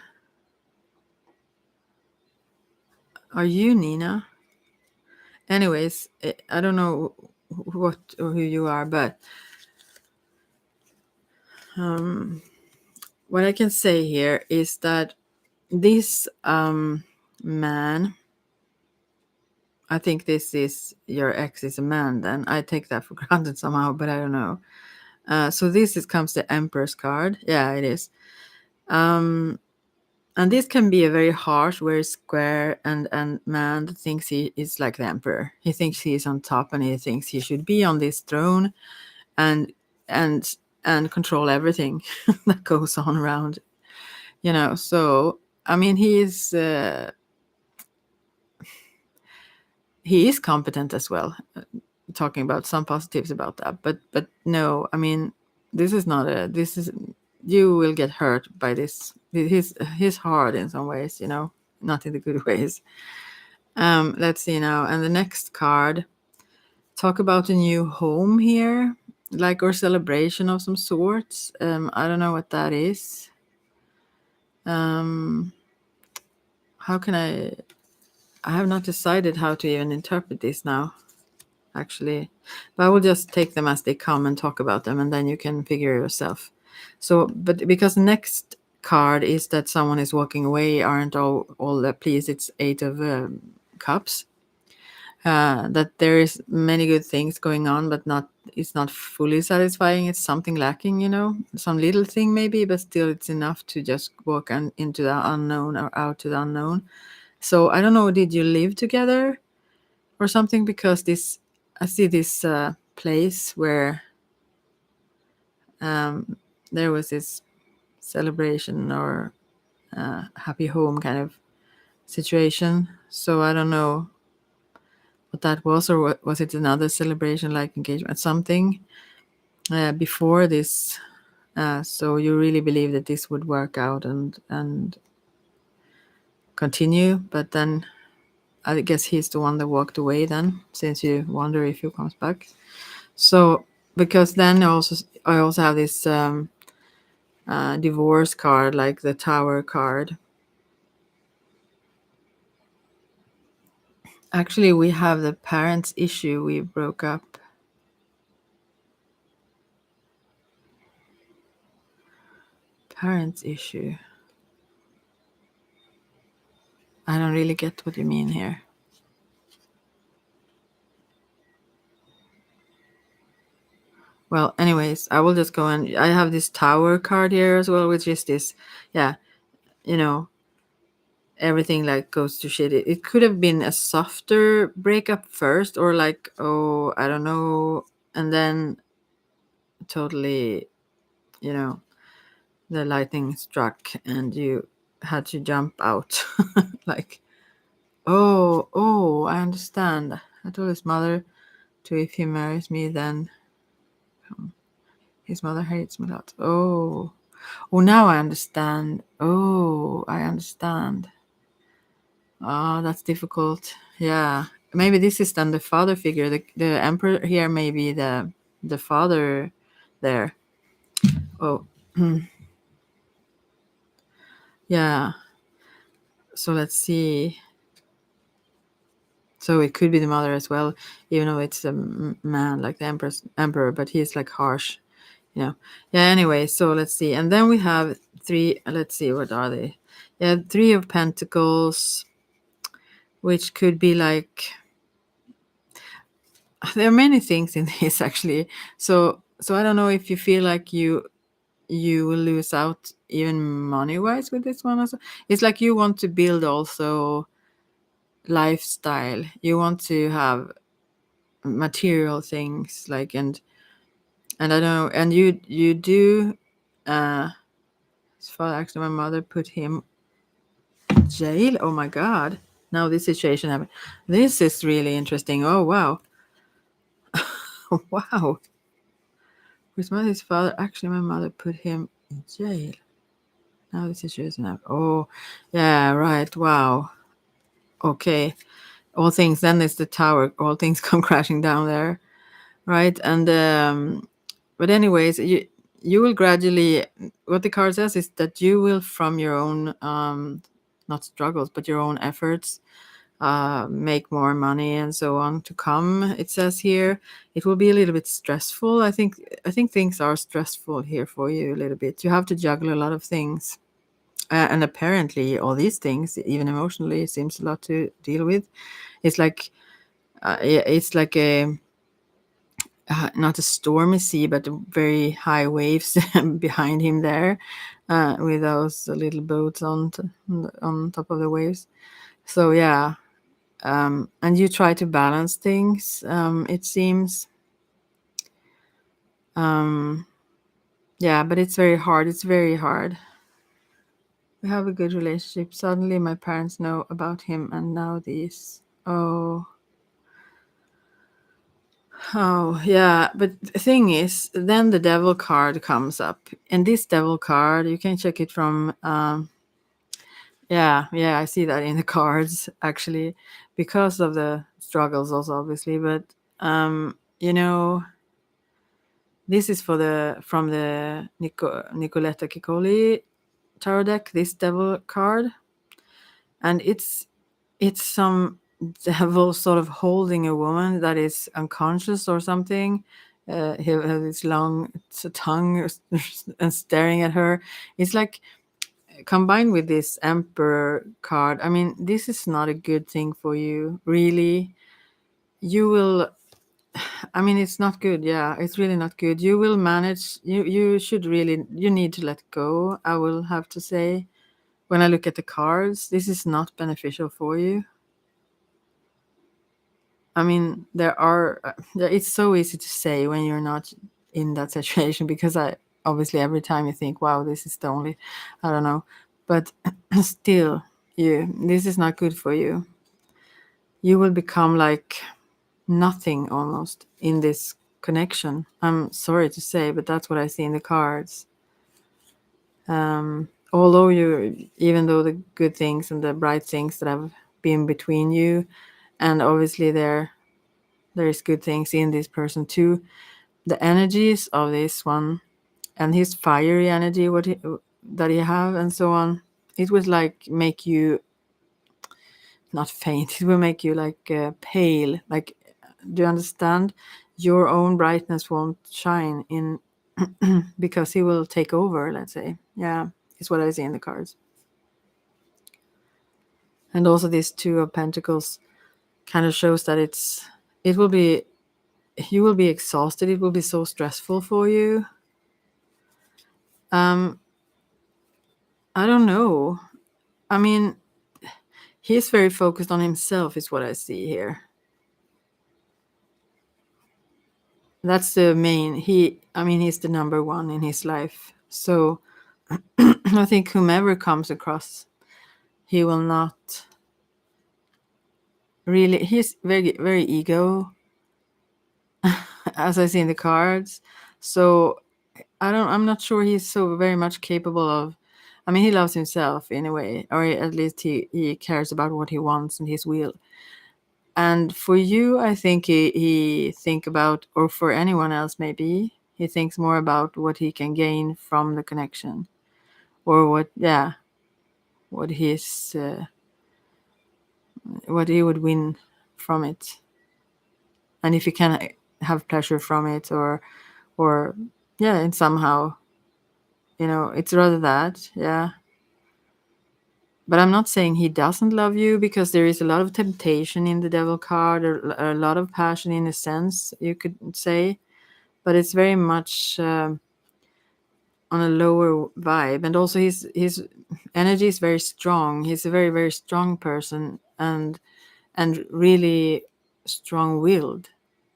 Are you Nina? Anyways, I don't know what or who you are, but what I can say here is that this man, I think this is your ex is a man. Then I take that for granted somehow, but I don't know. So comes the Empress card. Yeah, it is. And this can be a very harsh, very square and man that thinks he is like the emperor. He thinks he is on top, and he thinks he should be on this throne and and and control everything that goes on around, you know. So I mean, he is competent as well. Talking about some positives about that, but no, I mean, this is you will get hurt by this. He's hard in some ways, you know, not in the good ways. Let's see now, and the next card talk about a new home here, like, or celebration of some sorts. I don't know what that is. How can I have not decided how to even interpret this now, actually, but I will just take them as they come and talk about them, and then you can figure yourself. So, but because the next card is that someone is walking away, aren't all that pleased. It's 8 of cups. That there is many good things going on, but it's not fully satisfying. It's something lacking, you know, some little thing maybe, but still it's enough to just walk into the unknown or out to the unknown. So I don't know, did you live together or something? Because I see this place where there was this celebration or happy home kind of situation. So I don't know what that was, or was it another celebration like engagement, something before this. So you really believe that this would work out and continue, but then I guess he's the one that walked away then, since you wonder if he comes back. So because then I also have this divorce card, like the Tower card. Actually, we have the parents issue. We broke up. Parents issue. I don't really get what you mean here. Well, anyways, I will just go and I have this Tower card here as well, which is this, yeah, you know, everything like goes to shit. It could have been a softer breakup first, or like, oh, I don't know, and then totally, you know, the lightning struck and you had to jump out. Like, oh, I understand. I told his mother to, if he marries me, then his mother hates me a lot. Oh, now I understand. Oh, I understand. Ah, that's difficult. Yeah, maybe this is then the father figure. The emperor here may be the father there. Oh, yeah. So let's see. So it could be the mother as well, even though it's a man, like the emperor, but he's like harsh, you know. Yeah. Anyway, so let's see, and then we have three. Let's see, what are they? Yeah, Three of Pentacles, which could be like, there are many things in this actually. So I don't know if you feel like you will lose out even money wise with this one also. It's like you want to build also lifestyle. You want to have material things, like, and I don't know, and you do. His father, actually, my mother put him in jail. Oh my god! Now this situation happened. This is really interesting. Oh wow, wow. His father, actually, my mother put him in jail. Now this situation happened. Oh, yeah, right. Wow. Okay. All things. Then it's the tower. All things come crashing down there, right? And but anyways, you will gradually, what the card says is that you will, from your own not struggles but your own efforts, make more money and so on to come. It says here it will be a little bit stressful. I think things are stressful here for you a little bit. You have to juggle a lot of things, and apparently all these things, even emotionally, seems a lot to deal with. It's like it's like a not a stormy sea, but very high waves behind him there, with those little boats on top of the waves. So yeah, and you try to balance things. It seems, yeah, but it's very hard. It's very hard. We have a good relationship. Suddenly, my parents know about him, and now these. Oh, yeah. But the thing is, then the devil card comes up. And this devil card, you can check it from, yeah, I see that in the cards, actually, because of the struggles also, obviously. But, you know, this is from the Nicoletta Kikoli tarot deck, this devil card. And it's some devil sort of holding a woman that is unconscious or something. He has this long tongue and staring at her. It's like, combined with this emperor card. I mean, this is not a good thing for you, really. You will. I mean, it's not good. Yeah, it's really not good. You will manage. You should really. You need to let go. I will have to say. When I look at the cards, this is not beneficial for you. I mean, it's so easy to say when you're not in that situation, because obviously every time you think, wow, this is the only, I don't know, but still, this is not good for you. You will become like nothing almost in this connection. I'm sorry to say, but that's what I see in the cards. Although even though the good things and the bright things that have been between you, and obviously there is good things in this person too, the energies of this one and his fiery energy, that he have and so on, it would like make you not faint. It will make you like pale. Like, do you understand? Your own brightness won't shine in because he will take over. Let's say, yeah, is what I see in the cards. And also this Two of Pentacles kind of shows that it will be, you will be exhausted. It will be so stressful for you. I don't know. I mean, he's very focused on himself is what I see here. That's the main, he's the number one in his life. So I think whomever comes across, he will not really, he's very, very ego, as I see in the cards. So I'm not sure he's so very much capable of, he loves himself in a way, or at least he cares about what he wants and his will. And for you, I think he think about, or for anyone else maybe, he thinks more about what he can gain from the connection, or what what he would win from it, and if he can have pleasure from it, or and somehow, it's rather that, yeah. But I'm not saying he doesn't love you, because there is a lot of temptation in the devil card, or a lot of passion in a sense, you could say. But it's very much on a lower vibe. And also his energy is very strong. He's a very, very strong person, and really strong-willed.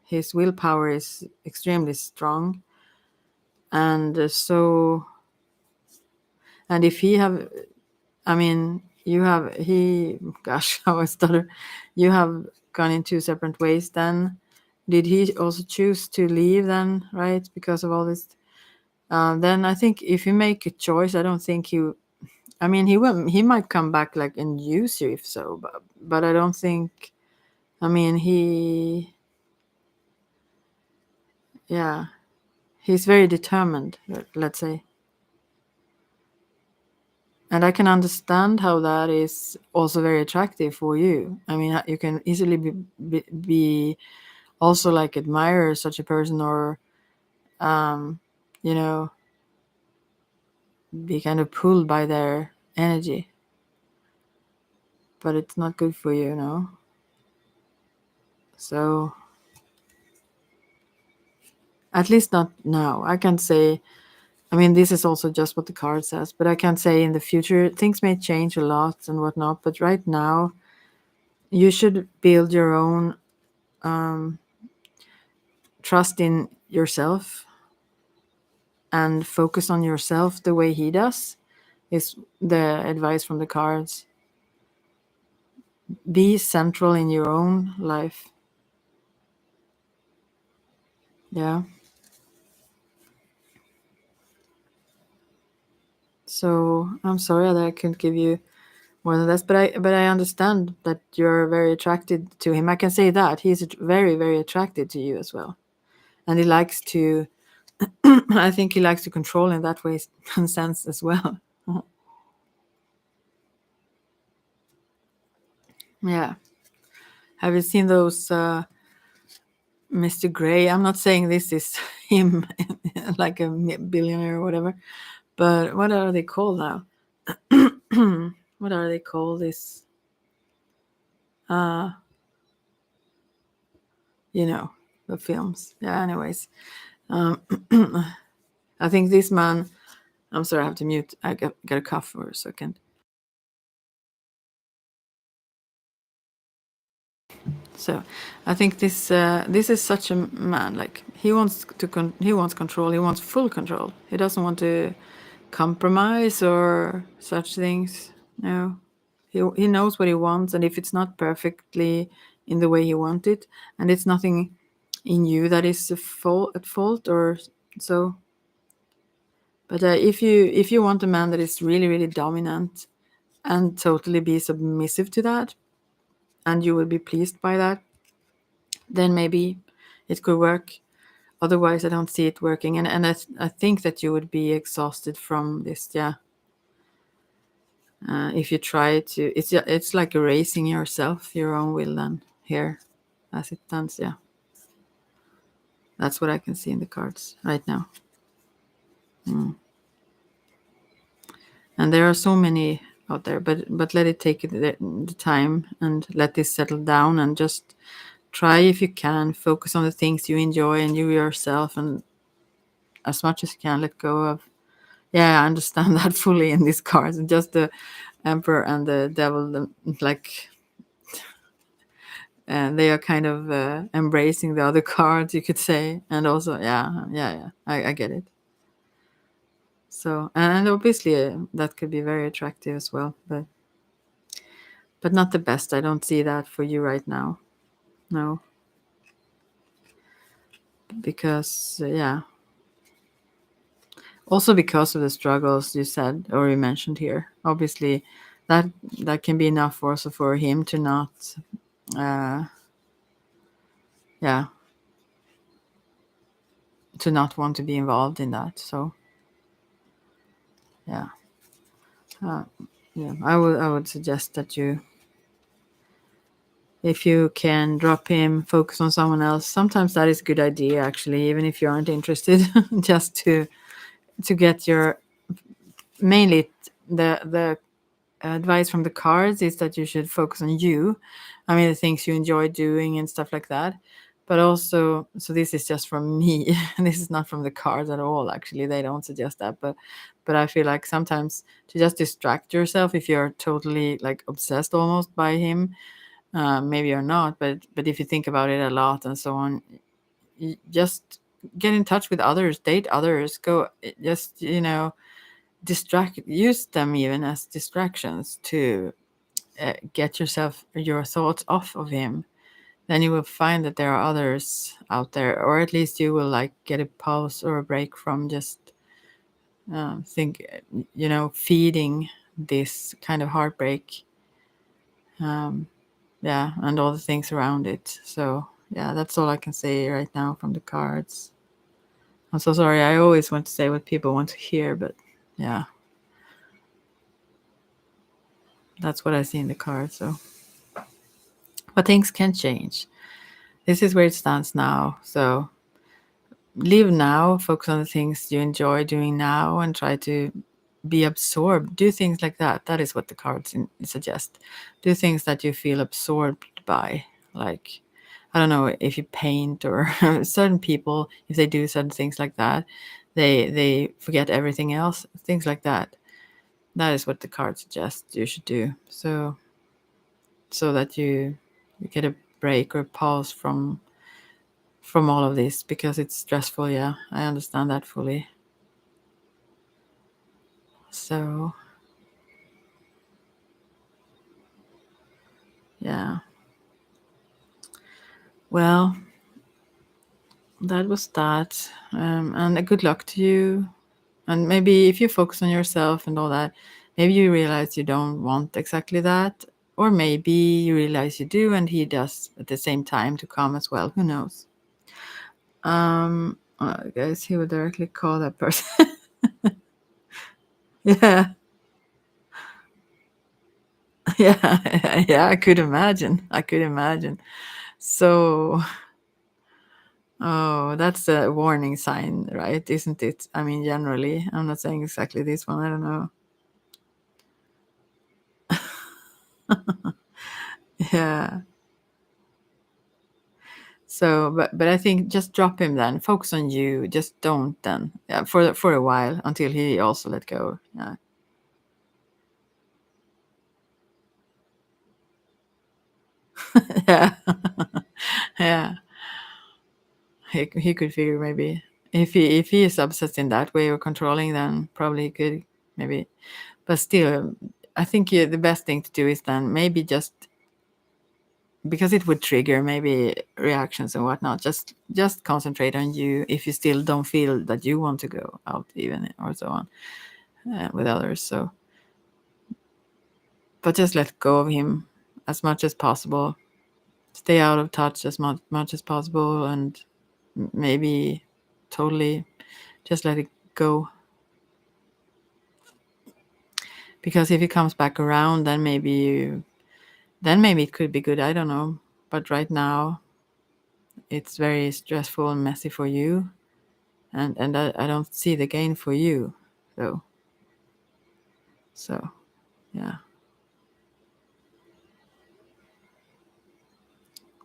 His willpower is extremely strong. And and if he have, you have, gosh, how I stutter. You have gone in two separate ways then. Did he also choose to leave then, right? Because of all this. Then I think if you make a choice, I don't think he might come back like and use you if so, but I don't think, he's very determined, let's say. And I can understand how that is also very attractive for you. You can easily be also like admire such a person, or you know be kind of pulled by their energy, but it's not good for you, so at least not now. I can't say, this is also just what the card says, but I can't say in the future things may change a lot and whatnot. But right now you should build your own trust in yourself and focus on yourself the way he does, is the advice from the cards. Be central in your own life. Yeah. So I'm sorry that I couldn't give you more than this, but I understand that you're very attracted to him. I can say that he's very, very attracted to you as well, and he likes to. I think he likes to control in that way sense as well. Yeah. Have you seen those Mr. Gray? I'm not saying this is him, like a billionaire or whatever, but what are they called now? What are they called? This, the films. Yeah. Anyways, I think this man. I'm sorry, I have to mute. I got a cough for a second. So, I think this is such a man. Like he wants he wants control. He wants full control. He doesn't want to compromise or such things. No, he knows what he wants, and if it's not perfectly in the way he wants it, and it's nothing in you that is at fault or so. But if you want a man that is really, really dominant and totally be submissive to that, and you will be pleased by that, then maybe it could work. Otherwise, I don't see it working, and I think that you would be exhausted from this. Yeah. If you try to, it's like erasing yourself, your own will, then here, as it stands. Yeah. That's what I can see in the cards right now. And there are so many out there, but let it take the time, and let this settle down, and just try, if you can, focus on the things you enjoy and you yourself, and as much as you can let go of Yeah, I understand that fully in these cards. Just the Emperor and the Devil, like, and they are kind of embracing the other cards, you could say. And also, yeah, I get it. So, and obviously that could be very attractive as well, but not the best. I don't see that for you right now. No, because yeah, also because of the struggles you said or you mentioned here. Obviously, that that can be enough also for him to not, uh, yeah, to not want to be involved in that. So yeah, uh, yeah, I would suggest that you, if you can drop him, focus on someone else. Sometimes that is a good idea, actually, even if you aren't interested, just to get your, mainly the advice from the cards is that you should focus on you. I mean, the things you enjoy doing and stuff like that. But also, so this is just from me. This is not from the cards at all. Actually, they don't suggest that. But I feel like sometimes to just distract yourself, if you're totally like obsessed almost by him, maybe you're not. But if you think about it a lot and so on, just get in touch with others, date others, go, just, distract, use them even as distractions to get your thoughts off of him. Then you will find that there are others out there, or at least you will like get a pause or a break from just think, feeding this kind of heartbreak, um, yeah, and all the things around it. So yeah, that's all I can say right now from the cards. I'm so sorry, I always want to say what people want to hear, but yeah, that's what I see in the cards. So, but things can change. This is where it stands now. So live now, focus on the things you enjoy doing now, and try to be absorbed. Do things like that. That is what the cards suggest. Do things that you feel absorbed by. Like, I don't know, if you paint or certain people, if they do certain things like that, they forget everything else. Things like that. That is what the cards suggest you should do. So that you get a break or pause from all of this, because it's stressful. Yeah, I understand that fully. So yeah, well, that was that, and a good luck to you. And maybe if you focus on yourself and all that, maybe you realize you don't want exactly that, or maybe you realize you do and he does at the same time to come as well. Who knows? I guess he would directly call that person. Yeah. Yeah, yeah, I could imagine. So, oh, that's a warning sign, right? Isn't it? I mean, generally, I'm not saying exactly this one, I don't know. Yeah. So, but I think just drop him then. Focus on you. Just don't then. Yeah, for a while until he also let go. Yeah. Yeah. Yeah. He could figure, maybe if he is obsessed in that way or controlling, then probably he could, maybe. But still, I think the best thing to do is then maybe just, because it would trigger maybe reactions and whatnot. Just concentrate on you if you still don't feel that you want to go out even or so on, with others. So, but just let go of him as much as possible. Stay out of touch as much as possible, and maybe totally just let it go. Because if he comes back around, then maybe it could be good. I don't know. But right now, it's very stressful and messy for you, and I don't see the gain for you. So yeah,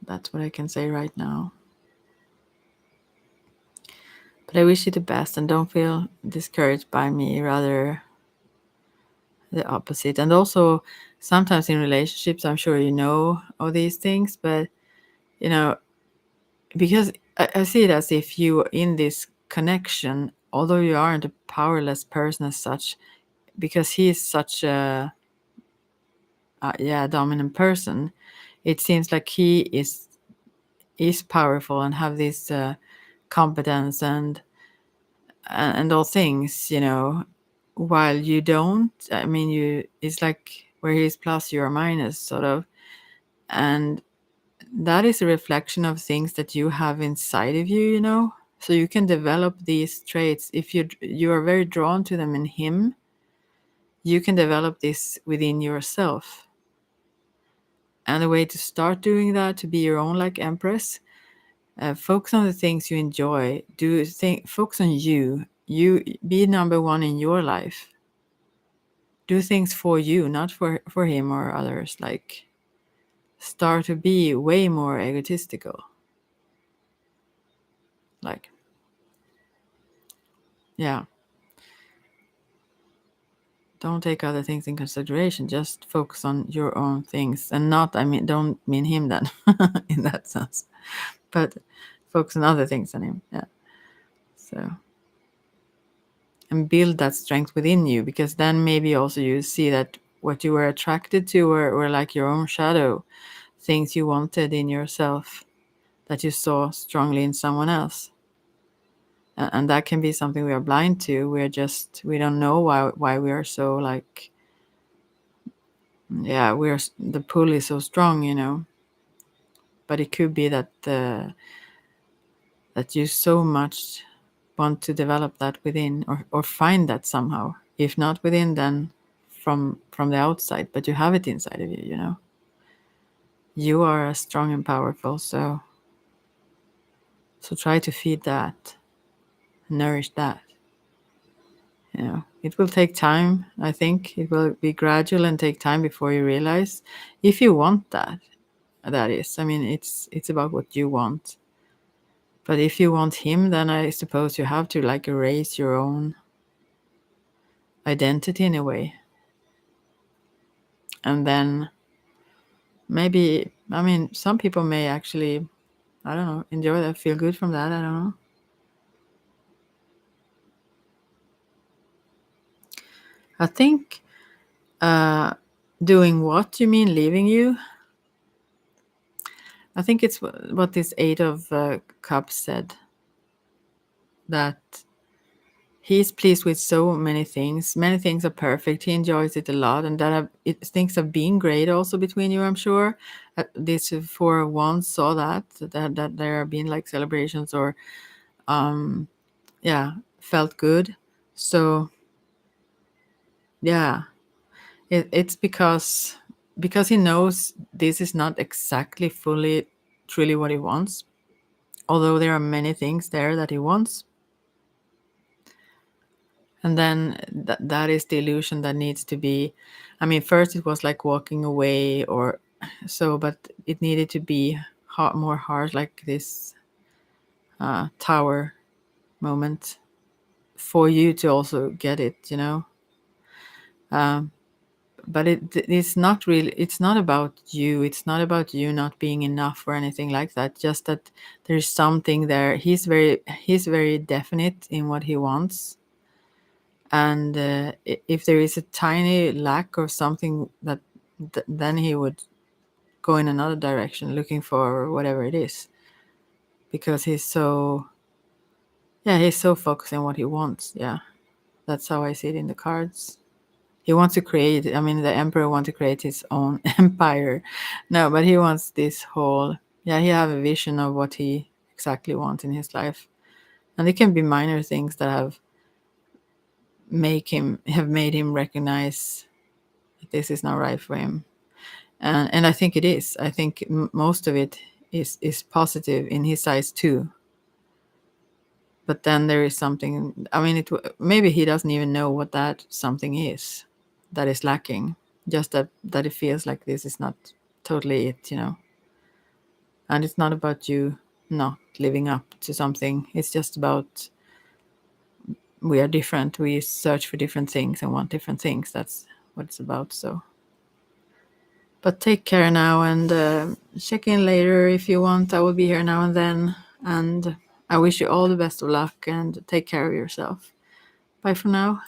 that's what I can say right now. But I wish you the best, and don't feel discouraged by me, rather the opposite. And also, sometimes in relationships, I'm sure you know all these things, but you know, because I see it as if you are in this connection, although you aren't a powerless person as such, because he is such a dominant person. It seems like he is powerful and have this competence and all things, you know, while you don't. I mean, you, it's like where he's plus, you're minus, sort of. And that is a reflection of things that you have inside of you, you know. So you can develop these traits if you are very drawn to them in him. You can develop this within yourself. And the way to start doing that, to be your own like empress, focus on the things you enjoy. Focus on you. You be number one in your life. Do things for you, not for him or others. Like, start to be way more egotistical. Like, yeah. Don't take other things in consideration. Just focus on your own things, and not, I mean, don't mean him then in that sense, but focus on other things than him. Yeah. So, and build that strength within you, because then maybe also you see that what you were attracted to were like your own shadow, things you wanted in yourself that you saw strongly in someone else. And that can be something we are blind to. We don't know why we are so like, yeah, the pull is so strong, you know. But it could be that that you so much want to develop that within, or find that somehow. If not within, then from the outside, but you have it inside of you, you know. You are strong and powerful, so try to feed that, nourish that. You know, it will take time. I think it will be gradual and take time before you realize, if you want that. That is, I mean, it's about what you want. But if you want him, then I suppose you have to like erase your own identity in a way. And then maybe, I mean, some people may actually, I don't know, enjoy that, feel good from that. I don't know. I think doing what, you mean leaving you? I think it's what this Eight of Cups said, that he's pleased with so many things. Many things are perfect. He enjoys it a lot, and things have been great also between you, I'm sure. These Four of Wands saw that there have been like celebrations, or yeah, felt good. So yeah, it's because he knows this is not exactly fully truly what he wants, although there are many things there that he wants. And then that is the illusion that needs to be, I mean, first it was like walking away or so, but it needed to be more hard, like this tower moment, for you to also get it, you know. But it's not really, it's not about you, it's not about you not being enough or anything like that, just that there's something there. He's very definite in what he wants. And if there is a tiny lack or something, then he would go in another direction looking for whatever it is, because he's so focused on what he wants. Yeah, that's how I see it in the cards. He wants to create, I mean, the emperor wants to create his own empire. No, but he wants this whole, yeah, he have a vision of what he exactly wants in his life. And it can be minor things that have made him recognize that this is not right for him. And I think it is. I think most of it is positive in his eyes too. But then there is something, I mean, maybe he doesn't even know what that something is that is lacking. Just that it feels like this is not totally it, you know. And it's not about you not living up to something. It's just about we are different. We search for different things and want different things. That's what it's about. So, but take care now, and check in later if you want. I will be here now and then, and I wish you all the best of luck, and take care of yourself. Bye for now.